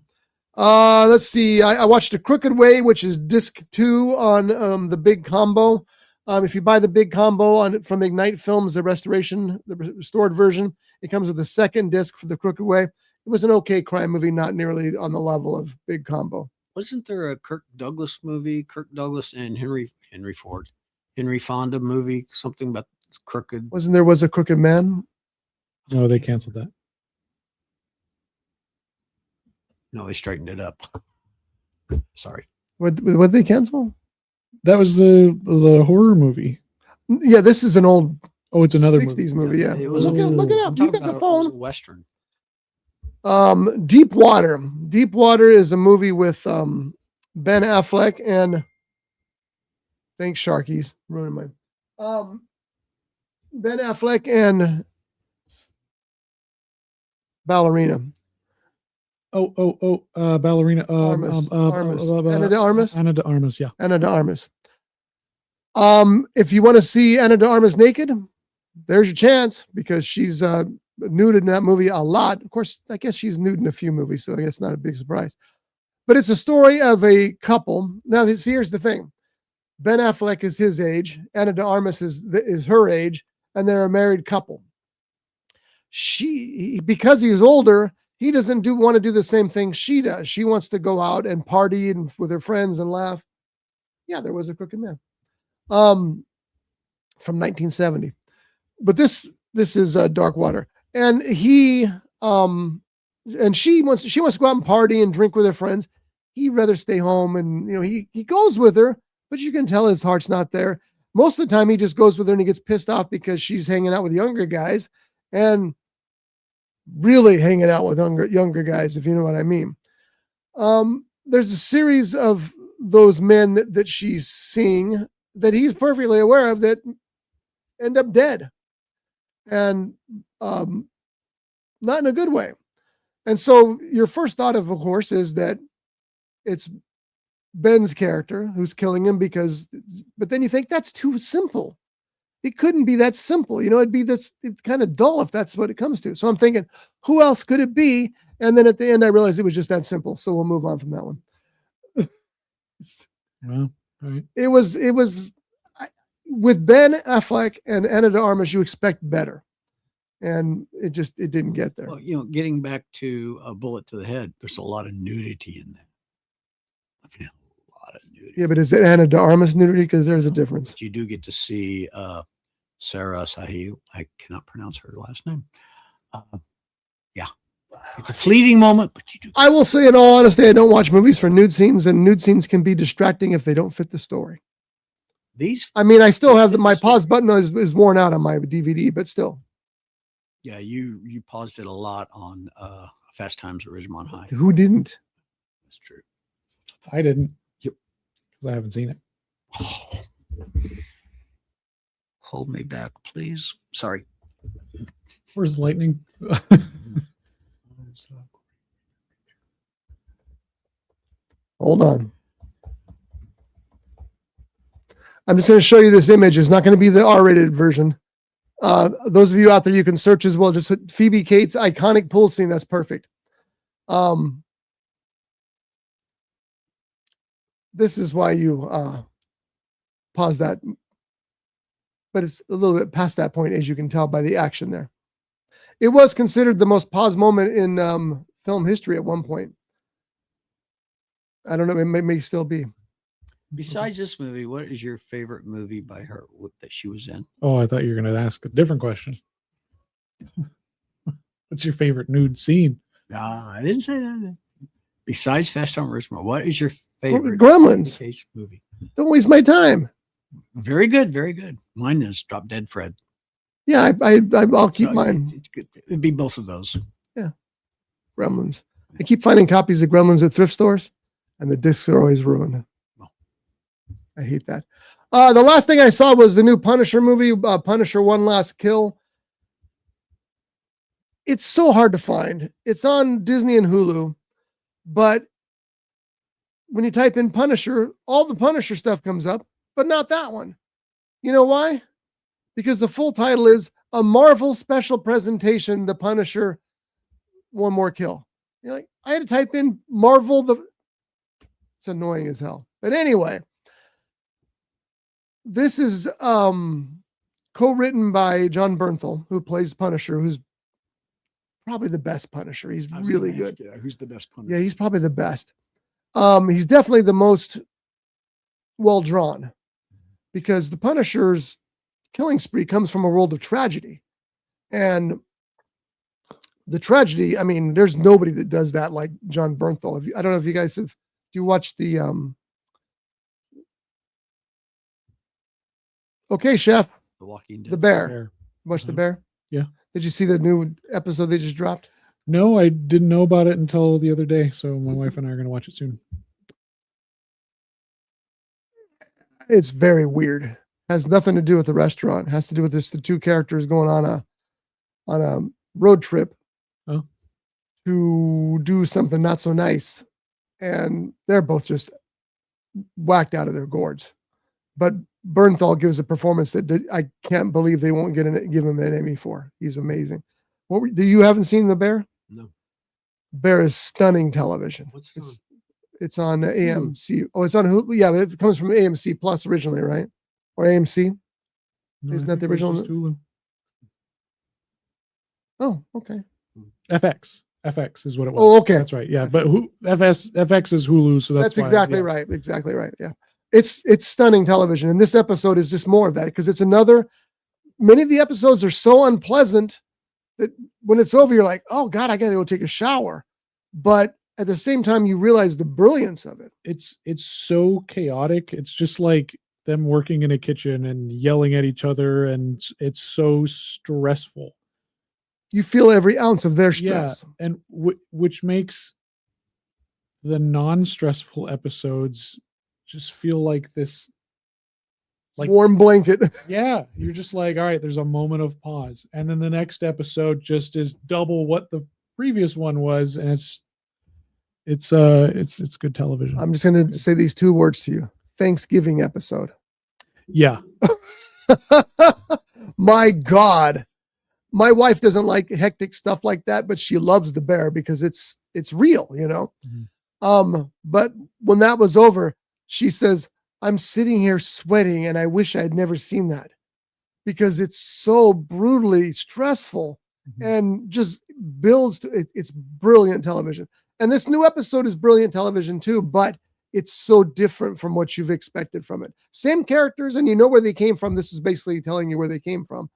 Let's see. I watched A Crooked Way, which is disc 2 on the big combo. If you buy the big combo from Ignite Films, the restored version, it comes with a second disc for The Crooked Way. It was an okay crime movie, not nearly on the level of big combo. Wasn't there a Kirk Douglas movie? Kirk Douglas and Henry Fonda movie, something about crooked. Was a Crooked Man? No, they canceled that. No, they straightened it up. Sorry. What did they cancel? That was the horror movie. Yeah, this is an old. Oh, it's another 60s movie. Yeah, It was look it up. You got the It was a phone. Western. Deep Water. Deep Water is a movie with Ben Affleck and thanks Sharkies ruining my Ben Affleck and Ballerina. Ballerina. Armas. Ana de Armas. Ana de Armas, yeah. Ana de Armas. If you want to see Ana de Armas naked, there's your chance because she's nude in that movie a lot. Of course, I guess she's nude in a few movies, so I guess not a big surprise. But it's a story of a couple. Now, here's the thing. Ben Affleck is his age. Ana de Armas is her age, and they're a married couple. Because he's older, he doesn't want to do the same thing she does. She wants to go out and party and with her friends and laugh. Yeah, there was a Crooked Man. From 1970. But this is Dark Water. And he and she wants to go out and party and drink with her friends. He'd rather stay home, and he goes with her, but you can tell his heart's not there. Most of the time he just goes with her and he gets pissed off because she's hanging out with younger guys and really hanging out with younger guys, if you know what I mean. There's a series of those men that she's seeing that he's perfectly aware of that end up dead, and not in a good way. And so your first thought of course is that it's Ben's character who's killing him but then you think that's too simple. It couldn't be that simple. It'd be it's kind of dull if that's what it comes to. So I'm thinking, who else could it be? And then at the end, I realized it was just that simple. So we'll move on from that one. Well, all right. It was with Ben Affleck and Ana de Armas, you expect better. And it didn't get there. Well, getting back to A Bullet to the Head, there's a lot of nudity in that. I mean, a lot of nudity. Yeah, but is it Ana de Armas nudity? Because there's a difference. But you do get to see Sarah Sahil. I cannot pronounce her last name. Yeah. It's a fleeting moment, but you do. I will say in all honesty, I don't watch movies for nude scenes, and nude scenes can be distracting if they don't fit the story. I still have my pause button is worn out on my DVD, but still. Yeah, you paused it a lot on Fast Times at Ridgemont High. Who didn't? That's true. I didn't. Yep. Because I haven't seen it. Oh. Hold me back, please. Sorry. Where's the lightning? Hold on. I'm just going to show you this image. It's not going to be the R-rated version. Those of you out there, you can search as well. Just put Phoebe Cates' iconic pool scene. That's perfect. This is why you pause that. But it's a little bit past that point, as you can tell by the action there. It was considered the most paused moment in film history at one point. I don't know. It may still be. Besides this movie, what is your favorite movie by her that she was in? Oh, I thought you were going to ask a different question. What's your favorite nude scene? I didn't say that. Besides Fast Times at Ridgemont, what is your favorite Gremlins. case movie? Don't waste my time. Very good, very good. Mine is Drop Dead Fred. Yeah, I'll keep So mine. It's good. It'd be both of those. Gremlins. I keep finding copies of Gremlins at thrift stores, and the discs are always ruined. I hate that. The last thing I saw was the new Punisher movie, Punisher: One Last Kill. It's so hard to find. It's on Disney and Hulu, but when you type in Punisher, all the Punisher stuff comes up, but not that one. You know why? Because the full title is A Marvel Special Presentation, The Punisher, One More Kill. You're like, I had to type in Marvel. It's annoying as hell. But anyway, this is co-written by John Bernthal, who plays Punisher, who's probably the best Punisher. He's really good. Who's the best Punisher? Yeah, he's probably the best. He's definitely the most well drawn, because the Punisher's killing spree comes from a world of tragedy. And the tragedy, I mean, there's nobody that does that like John Bernthal. I don't know if you guys have, do you watch the, okay, Chef, The Walking Dead. The Bear. Watch The Bear? Yeah. Did you see the new episode they just dropped? No, I didn't know about it until the other day. So my wife and I are going to watch it soon. It's very weird. Has nothing to do with the restaurant. It has to do with the two characters going on a road trip to do something not so nice, and they're both just whacked out of their gourds. But Bernthal gives a performance that I can't believe they won't give him an Emmy for. He's amazing. You haven't seen The Bear? No. Bear is stunning television. What's it on? It's on AMC. Oh, it's on Hulu. Yeah, it comes from AMC Plus originally, right? Or AMC? No, Isn't I that the think it was original? just Hulu. Oh, okay. FX is what it was. Oh, okay. That's right. Yeah, but FX is Hulu, so that's why, exactly yeah. right. Exactly right. Yeah, it's stunning television, and this episode is just more of that, because it's another. Many of the episodes are so unpleasant that when it's over, you're like, "Oh God, I got to go take a shower," but at the same time, you realize the brilliance of it. It's so chaotic. It's just like them working in a kitchen and yelling at each other, and it's so stressful. You feel every ounce of their stress. Yeah, and which makes the non-stressful episodes just feel like this, like warm blanket. Yeah, you're just like, all right, there's a moment of pause, and then the next episode just is double what the previous one was, and it's good television. I'm just going to say these two words to you: Thanksgiving episode. Yeah. My God. My wife doesn't like hectic stuff like that, but she loves The Bear because it's real, you know? Mm-hmm. But when that was over, she says, I'm sitting here sweating and I wish I'd never seen that, because it's so brutally stressful and just builds to it. It's brilliant television. And this new episode is brilliant television too, but it's so different from what you've expected from it. Same characters, and you know where they came from. This is basically telling you where they came from.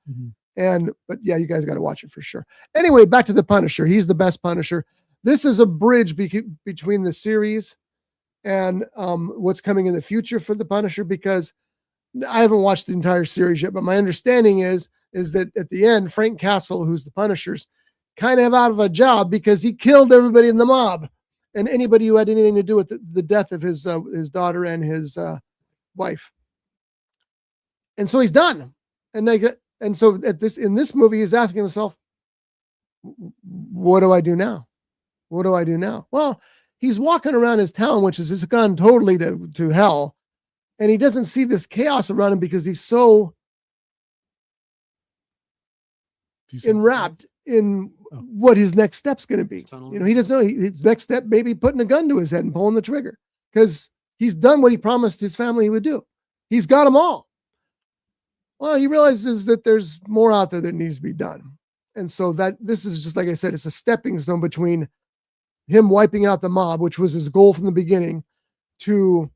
But yeah, you guys got to watch it for sure. Anyway, back to the Punisher. He's the best Punisher. This is a bridge between the series and what's coming in the future for the Punisher, because I haven't watched the entire series yet, but my understanding is that at the end, Frank Castle, who's the Punisher's, kind of out of a job because he killed everybody in the mob and anybody who had anything to do with the death of his daughter and his wife. And so he's done. And so in this movie, he's asking himself, what do I do now? What do I do now? Well, he's walking around his town, which has just gone totally to hell. And he doesn't see this chaos around him because he's so enwrapped in what his next step's going to be. You know, he doesn't know his next step, maybe putting a gun to his head and pulling the trigger, because he's done what he promised his family he would do. He's got them all. Well, he realizes that there's more out there that needs to be done. And so that this is just, like I said, it's a stepping stone between him wiping out the mob, which was his goal from the beginning, to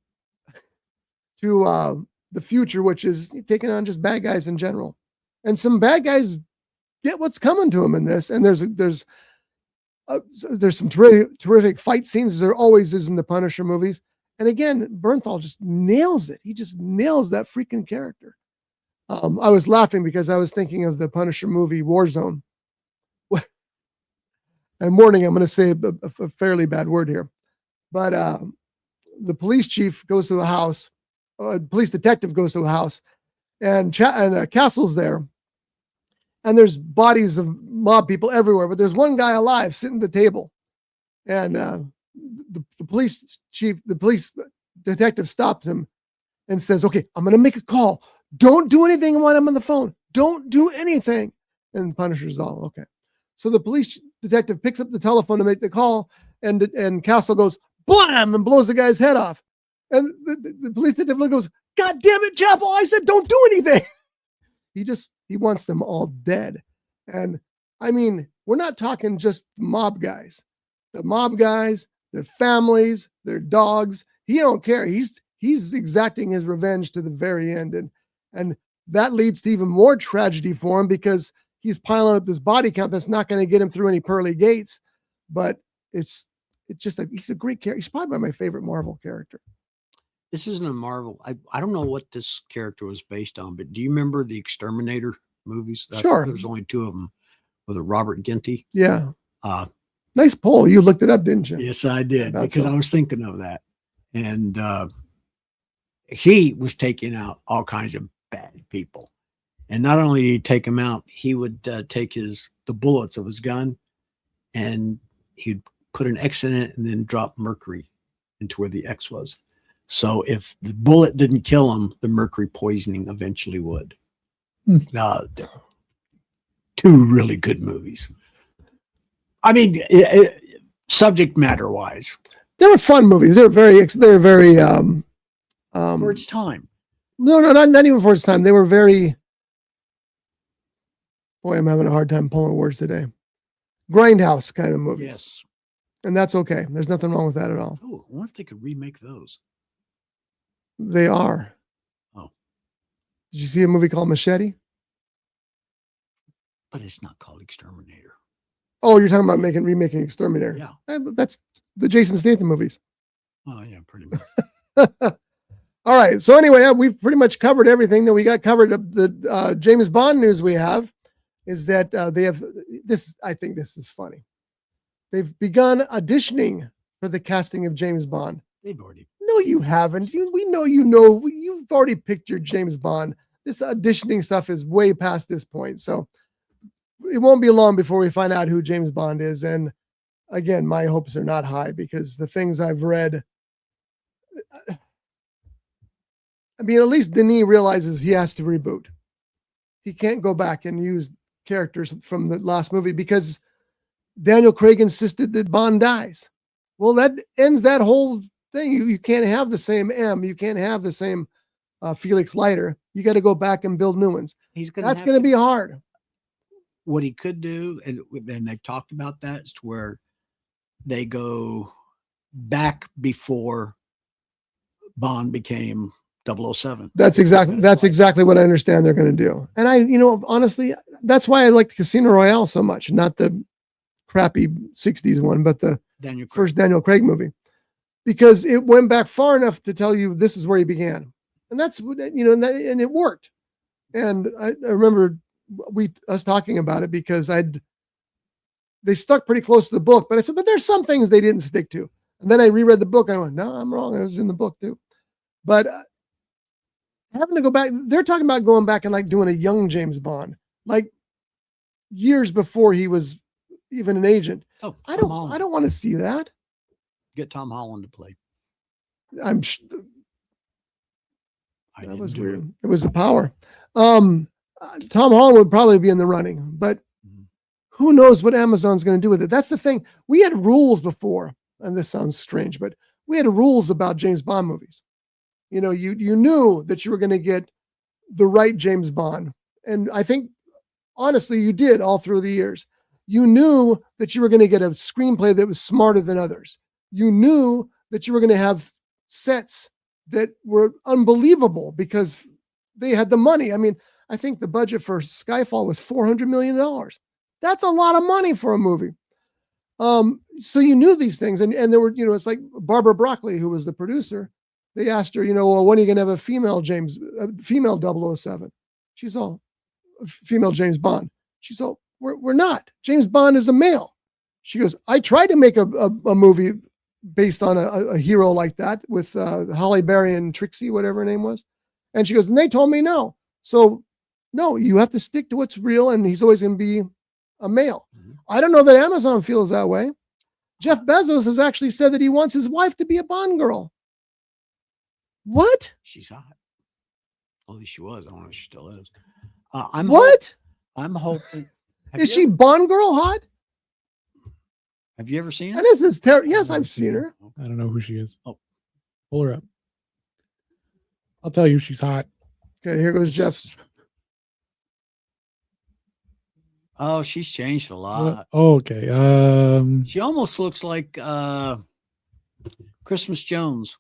the future, which is taking on just bad guys in general. And some bad guys get what's coming to them in this. And there's there's some terrific fight scenes, as there always is in the Punisher movies. And again, Bernthal just nails it. He just nails that freaking character. I was laughing because I was thinking of the Punisher movie Warzone. And warning, I'm going to say a fairly bad word here. But the police chief goes to the house. Police detective goes to the house. And Castle's there. And there's bodies of mob people everywhere. But there's one guy alive sitting at the table. And the police detective stops him and says, okay, I'm going to make a call. Don't do anything while I'm on the phone. Don't do anything. And Punisher's all, okay. So the police detective picks up the telephone to make the call, and Castle goes, blam, and blows the guy's head off. And the police detective goes, God damn it, Chapel, I said don't do anything. He wants them all dead. And I mean, we're not talking just mob guys. The mob guys, their families, their dogs, he don't care. He's exacting his revenge to the very end. And that leads to even more tragedy for him, because he's piling up this body count that's not going to get him through any pearly gates. But it's just he's a great character. He's probably my favorite Marvel character. This isn't a Marvel. I don't know what this character was based on, but do you remember the Exterminator movies? Sure. There's only 2 of them with a Robert Ginty. Yeah. Nice poll. You looked it up, didn't you? Yes, I did, because I was thinking of that. And he was taking out all kinds of bad people. And not only did he take them out, he would take the bullets of his gun, and he'd put an X in it and then drop mercury into where the X was. So if the bullet didn't kill him, the mercury poisoning eventually would. 2 really good movies. I mean, subject matter wise, they were fun movies. They're very for its time. No, not even for its time. They were very. Boy, I'm having a hard time pulling words today. Grindhouse kind of movies. Yes. And that's okay. There's nothing wrong with that at all. Oh, I wonder if they could remake those. They are. Oh. Did you see a movie called Machete? But it's not called Exterminator. Oh, you're talking about remaking Exterminator. Yeah. That's the Jason Statham movies. Oh, yeah, pretty much. All right. So anyway, we've pretty much covered everything that we got covered. The James Bond news we have is that they have this. I think this is funny. They've begun auditioning for the casting of James Bond. They've already. No, you haven't. We know you know. You've already picked your James Bond. This auditioning stuff is way past this point. So it won't be long before we find out who James Bond is. And again, my hopes are not high, because the things I've read, I mean, at least Denis realizes he has to reboot. He can't go back and use characters from the last movie, because Daniel Craig insisted that Bond dies. Well, that ends that whole thing. You can't have the same M. You can't have the same Felix Leiter. You got to go back and build new ones. That's going to be hard. What he could do, and they've talked about that, is to where they go back before Bond became 007. That's exactly what I understand they're going to do. And honestly, that's why I like the Casino Royale so much, not the crappy 60s one, but the first Daniel Craig movie, because it went back far enough to tell you this is where he began. And that's, and it worked. And I remember us talking about it, because they stuck pretty close to the book, but I said, but there's some things they didn't stick to. And then I reread the book and I went, no, I'm wrong. It was in the book too. But having to go back, they're talking about going back and like doing a young James Bond, like years before he was even an agent. Oh, I don't want to see that. Get Tom Holland to play. That was weird. It was the power. Tom Holland would probably be in the running, but who knows what Amazon's going to do with it? That's the thing. We had rules before, and this sounds strange, but we had rules about James Bond movies. You knew that you were going to get the right James Bond. And I think, honestly, you did all through the years. You knew that you were going to get a screenplay that was smarter than others. You knew that you were going to have sets that were unbelievable because they had the money. I mean, I think the budget for Skyfall was $400 million. That's a lot of money for a movie. So you knew these things, and there were, it's like Barbara Broccoli, who was the producer. They asked her, well, when are you going to have a female 007? She's all, female James Bond. She's all, we're not. James Bond is a male. She goes, I tried to make a movie based on a hero like that with Halle Berry and Trixie, whatever her name was. And she goes, and they told me no. So no, you have to stick to what's real, and he's always going to be a male. Mm-hmm. I don't know that Amazon feels that way. Jeff Bezos has actually said that he wants his wife to be a Bond girl. What? She's hot. At least she was. I don't know if she still is. I'm hoping. Is she Bond girl hot? Have you ever seen her? And this is terrible. Yes, I've seen her. I don't know who she is. Oh, pull her up. I'll tell you, she's hot. Okay, here goes Jeff's. Oh, she's changed a lot. Okay. She almost looks like Christmas Jones.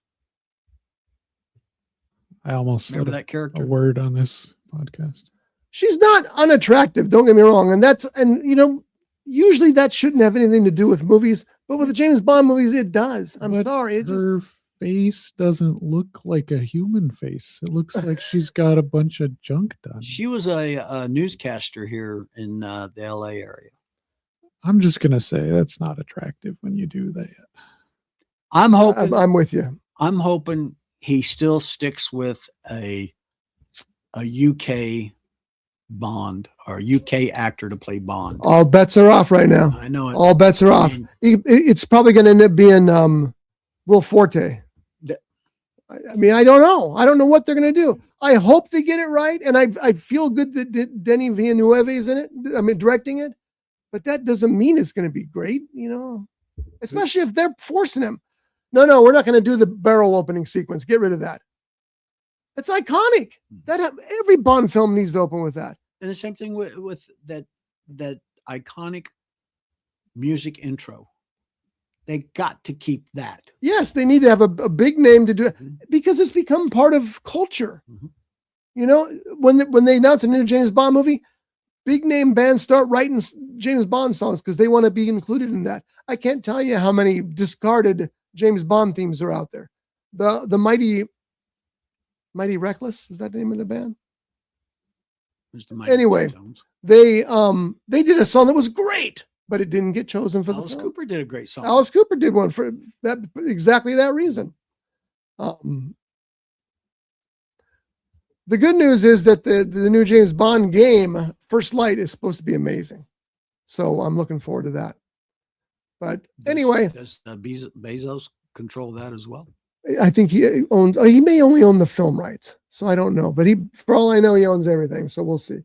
I almost remember said that character. A word on this podcast. She's not unattractive. Don't get me wrong. And usually that shouldn't have anything to do with movies, but with the James Bond movies, it does. I'm sorry. Her face doesn't look like a human face. It looks like she's got a bunch of junk done. She was a newscaster here in the LA area. I'm just going to say that's not attractive when you do that. I'm hoping. I'm with you. I'm hoping he still sticks with a UK Bond or UK actor to play Bond. All bets are off right now. I know it. All bets are off. It's probably going to end up being Will Forte. I mean, I don't know. I don't know what they're going to do. I hope they get it right, and I feel good that Denis Villeneuve is in it. I mean, directing it, but that doesn't mean it's going to be great, especially if they're forcing him. No, we're not going to do the barrel opening sequence. Get rid of that. It's iconic. Every Bond film needs to open with that. And the same thing with that iconic music intro. They got to keep that. Yes, they need to have a big name to do it because it's become part of culture. Mm-hmm. When they announce a new James Bond movie, big name bands start writing James Bond songs because they want to be included in that. I can't tell you how many discarded James Bond themes are out there. The Mighty Reckless, is that the name of the band? Anyway, they did a song that was great, but it didn't get chosen for Alice the film. Cooper did a great song. Alice Cooper did one for that exactly that reason. The good news is that the new James Bond game, First Light, is supposed to be amazing. So I'm looking forward to that. But anyway. Does Bezos control that as well? I think he may only own the film rights. So I don't know. But for all I know, he owns everything. So we'll see.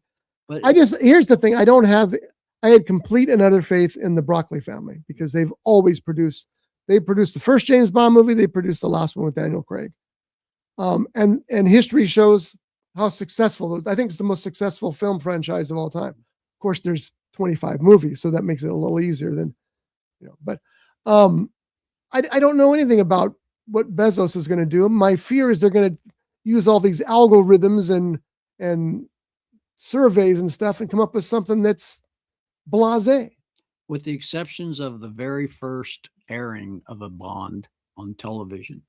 But here's the thing. I had complete and utter faith in the Broccoli family because they've always produced. They produced the first James Bond movie. They produced the last one with Daniel Craig. And history shows how successful. I think it's the most successful film franchise of all time. Of course, there's 25 movies, so that makes it a little easier than, But I don't know anything about what Bezos is going to do. My fear is they're going to use all these algorithms and surveys and stuff and come up with something that's blasé. With the exceptions of the very first airing of a Bond on television,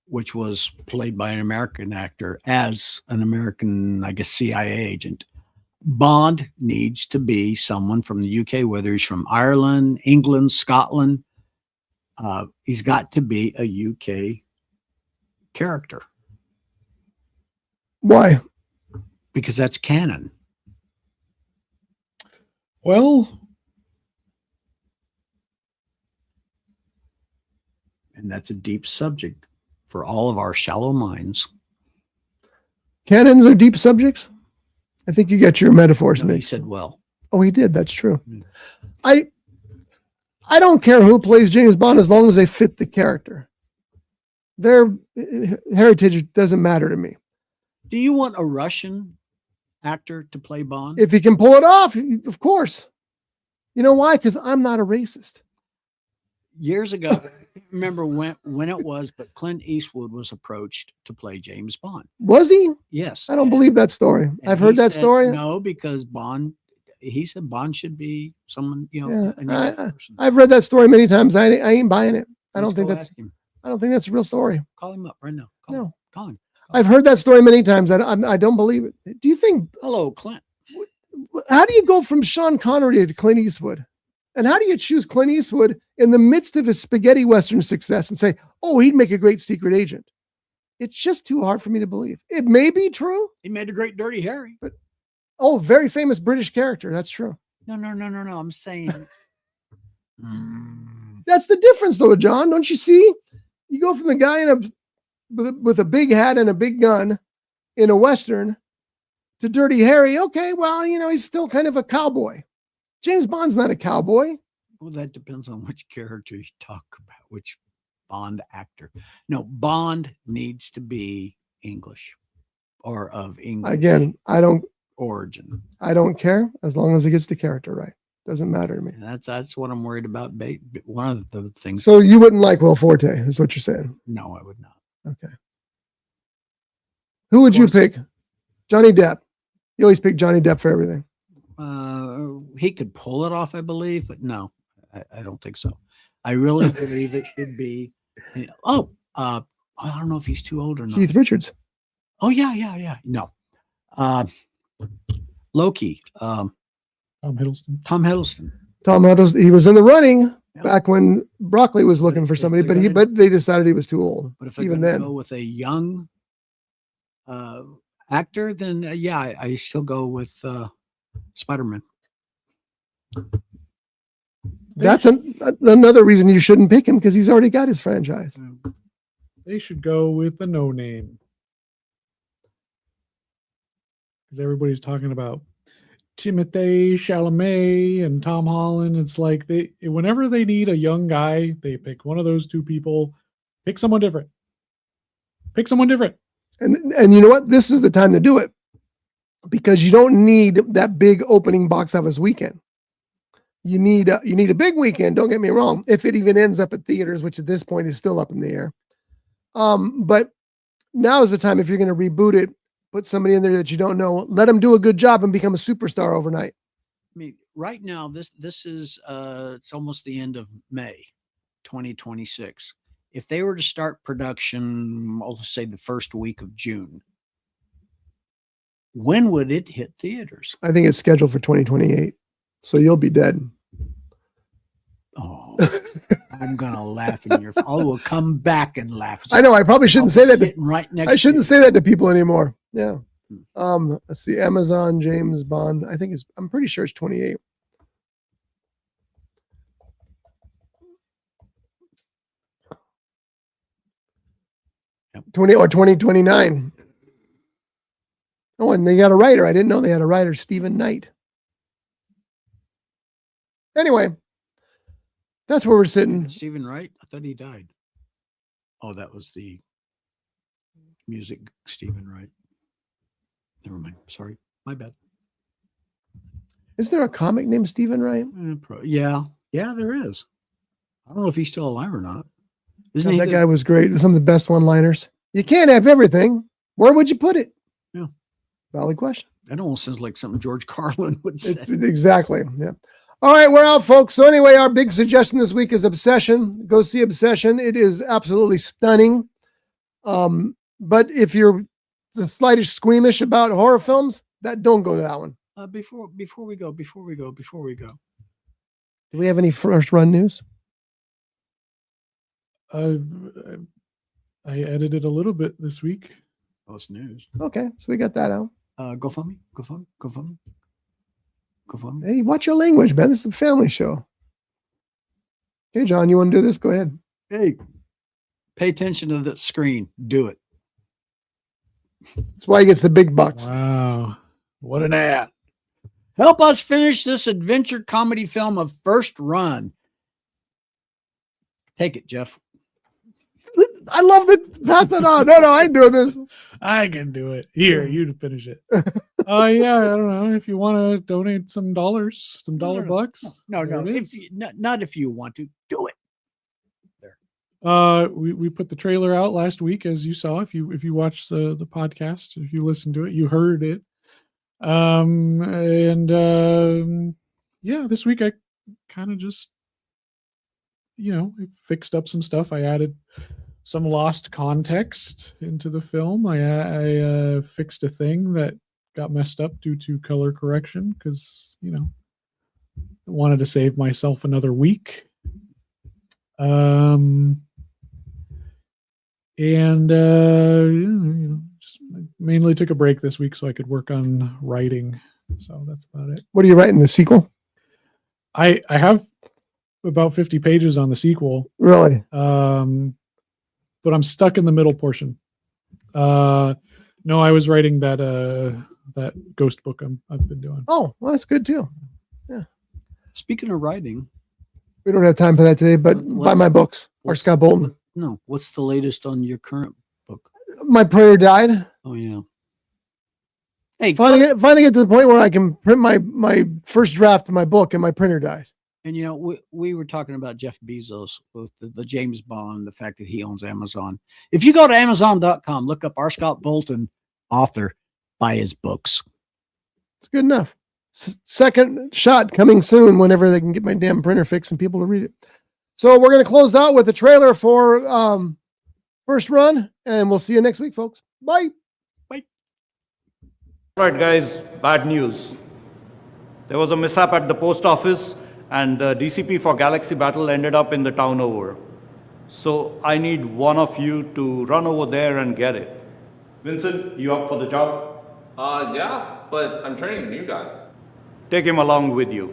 which was played by an American actor as an American, I guess, CIA agent. Bond needs to be someone from the UK, whether he's from Ireland, England, Scotland. He's got to be a UK character. Why? Because that's canon. Well, and that's a deep subject for all of our shallow minds. Canons are deep subjects? I think you got your metaphors No, he mixed. said, well. Oh, he did. That's true. I don't care who plays James Bond as long as they fit the character. Their heritage doesn't matter to me. Do you want a Russian actor to play Bond? If he can pull it off, of course. You know why? Because I'm not a racist. Years ago, I don't remember when it was, but Clint Eastwood was approached to play James Bond. Was he? Yes. I don't believe that story. I've heard that story. No, because Bond he said Bond should be someone, you know, Yeah, a new person. I've read that story many times. I ain't buying it. I Let's don't think go that's ask him. I don't think that's a real story. Call him up right now. Call No. him. Call him. I've heard that story many times. I don't believe it. Do you think? Hello, Clint. How do you go from Sean Connery to Clint Eastwood? And how do you choose Clint Eastwood in the midst of his spaghetti Western success and say, oh, he'd make a great secret agent? It's just too hard for me to believe. It may be true. He made a great Dirty Harry. But, oh, very famous British character. That's true. No. I'm saying. That's the difference, though, John. Don't you see? You go from the guy with a big hat and a big gun in a Western to Dirty Harry. Okay, well, you know, he's still kind of a cowboy. James Bond's not a cowboy. Well, that depends on which character you talk about, which Bond actor. No, Bond needs to be English or of English Again, origin. I don't care as long as he gets the character right. Doesn't matter to me. And that's what I'm worried about. One of the things. So you wouldn't like Will Forte, is what you're saying? No, I would not. Okay. Who would you pick? Johnny Depp. You always pick Johnny Depp for everything. He could pull it off, I believe, but no, I don't think so. I really believe it should be. I don't know if he's too old or not. Keith Richards. Oh yeah. No. Loki. Tom Hiddleston. Tom Hiddleston. Tom Hiddleston. He was in the running Yeah. back when Broccoli was looking for If somebody, they're but they decided he was too old. But if they're even going to then, go with a young actor, then I still go with Spider-Man. that's another reason you shouldn't pick him, because he's already got his franchise. They should go with the no name. Because everybody's talking about Timothée Chalamet and Tom Holland. It's like whenever they need a young guy, they pick one of those two people. Pick someone different. And you know what? This is the time to do it, because you don't need that big opening box office weekend. You need a big weekend. Don't get me wrong. If it even ends up at theaters, which at this point is still up in the air. But now is the time, if you're going to reboot it, put somebody in there that you don't know, let them do a good job and become a superstar overnight. I mean, right now, this is it's almost the end of May 2026. If they were to start production, I'll say the first week of June, when would it hit theaters? I think it's scheduled for 2028. So you'll be dead. Oh, I'm gonna laugh in your. I will come back and laugh. I know. I probably shouldn't say that. Right next. I shouldn't say that to people anymore. Yeah. Let's see. Amazon James Bond. I'm pretty sure it's 28. Yep. 2029. Oh, and they got a writer. I didn't know they had a writer, Stephen Knight. Anyway, that's where we're sitting. Stephen Wright. I thought he died. Oh, that was the music. Stephen Wright. Never mind. Sorry, my bad. Is there a comic named Stephen Wright? Yeah, there is. I don't know if he's still alive or not. Isn't God, he? that guy was great. Some of the best one-liners. You can't have everything. Where would you put it? Yeah. Valid question. That almost sounds like something George Carlin would say. Exactly. Yeah. All right, we're out, folks. So anyway, our big suggestion this week is Obsession. Go see Obsession. It is absolutely stunning. But if you're the slightest squeamish about horror films, don't go to that one. Before we go. Do we have any first run news? I edited a little bit this week. Oh, it's news. Okay, so we got that out. GoFundMe. Hey, watch your language, man. This is a family show. Okay, John, you want to do this? Go ahead. Hey, pay attention to the screen. Do it. That's why he gets the big bucks. Wow. What an ad. Help us finish this adventure comedy film of first run. Take it, Jeff. I love that. Pass that on. No, I ain't doing this. I can do it. Here, you finish it. Yeah, I don't know. If you want to donate some dollars, some dollar bucks. No. there it is. Not if you want to. Do it. We put the trailer out last week, as you saw. If you watched the podcast, if you listened to it, you heard it. Yeah, this week I kind of just, I fixed up some stuff. I added some lost context into the film. I fixed a thing that got messed up due to color correction because, I wanted to save myself another week. Just mainly took a break this week so I could work on writing. So that's about it. What are you writing, the sequel? I have about 50 pages on the sequel. Really? But I'm stuck in the middle portion. No, I was writing that ghost book I've been doing. Oh, well, that's good too. Yeah. Speaking of writing, we don't have time for that today, but buy my books. Or Scott Bolton. No, what's the latest on your current book? My printer died. Oh yeah. Hey, finally get to the point where I can print my first draft of my book and my printer dies. And we were talking about Jeff Bezos with the James Bond, the fact that he owns Amazon. If you go to Amazon.com, look up R. Scott Bolton, author, buy his books. It's good enough. Second shot coming soon whenever they can get my damn printer fixed and people to read it. So we're going to close out with a trailer for First Run, and we'll see you next week, folks. Bye. Bye. All right, guys, bad news. There was a mishap at the post office, and the DCP for Galaxy Battle ended up in the town over. So I need one of you to run over there and get it. Vincent, you up for the job? Yeah, but I'm training a new guy. Take him along with you.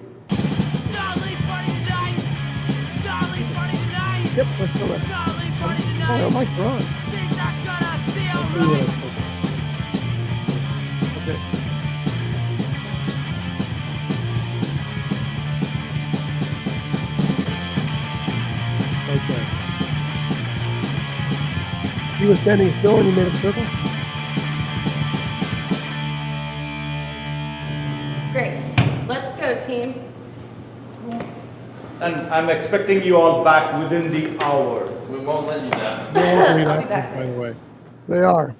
Yep, let's go. Oh, my God. Okay. Okay. He was standing still and he made a circle. Great. Let's go, team. And I'm expecting you all back within the hour. We won't let you down. I'll be back. By the way. They are.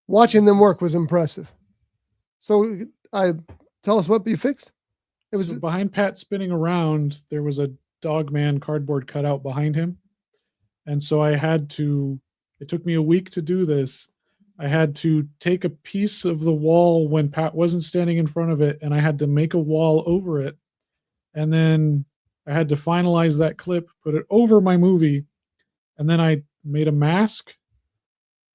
Watching them work was impressive. So tell us what you fixed. It was behind Pat spinning around. There was a Dogman cardboard cutout behind him. And so it took me a week to do this. I had to take a piece of the wall when Pat wasn't standing in front of it, and I had to make a wall over it. And then I had to finalize that clip, put it over my movie, and then I made a mask.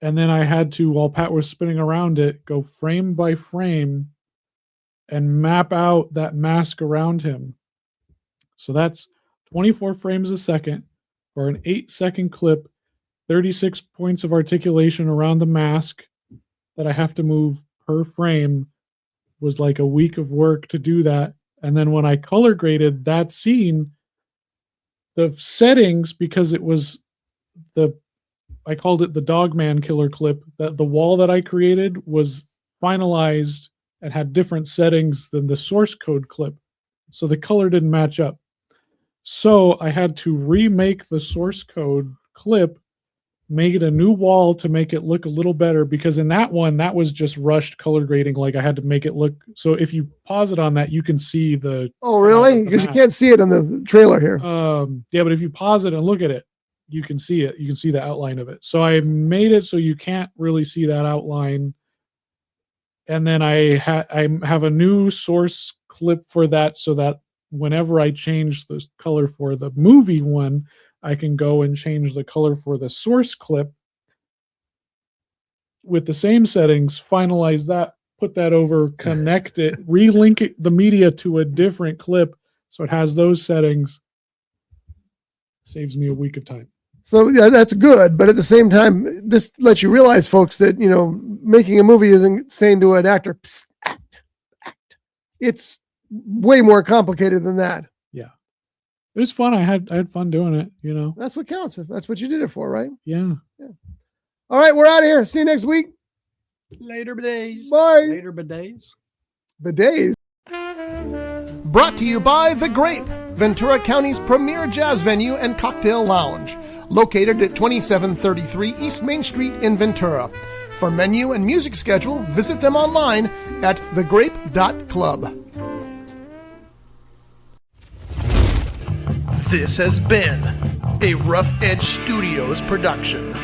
And then I had to, while Pat was spinning around it, go frame by frame and map out that mask around him. So that's 24 frames a second for an 8-second clip, 36 points of articulation around the mask that I have to move per frame. Was like a week of work to do that. And then when I color graded that scene, the settings, because it was I called it the Dogman killer clip, that the wall that I created was finalized and had different settings than the source code clip. So the color didn't match up. So I had to remake the source code clip, made a new wall to make it look a little better, because in that one, that was just rushed color grading. Like I had to make it look, so if you pause it on that, you can see the. Oh, really? Because you can't see it on the trailer here. Yeah, but if you pause it and look at it, you can see it. You can see the outline of it. So I made it so you can't really see that outline. And then I have a new source clip for that, so that whenever I change the color for the movie one, I can go and change the color for the source clip with the same settings, finalize that, put that over, connect it, relink it, the media to a different clip so it has those settings. Saves me a week of time. So yeah, that's good. But at the same time, this lets you realize, folks, that, making a movie isn't saying to an actor, psst, act. It's way more complicated than that. Yeah. It was fun. I had fun doing it, That's what counts. That's what you did it for, right? Yeah. All right, we're out of here. See you next week. Later, bidets. Bye. Later, bidets. Bidets. Brought to you by The Grape, Ventura County's premier jazz venue and cocktail lounge, located at 2733 East Main Street in Ventura. For menu and music schedule, visit them online at thegrape.club. This has been a Rough Edge Studios production.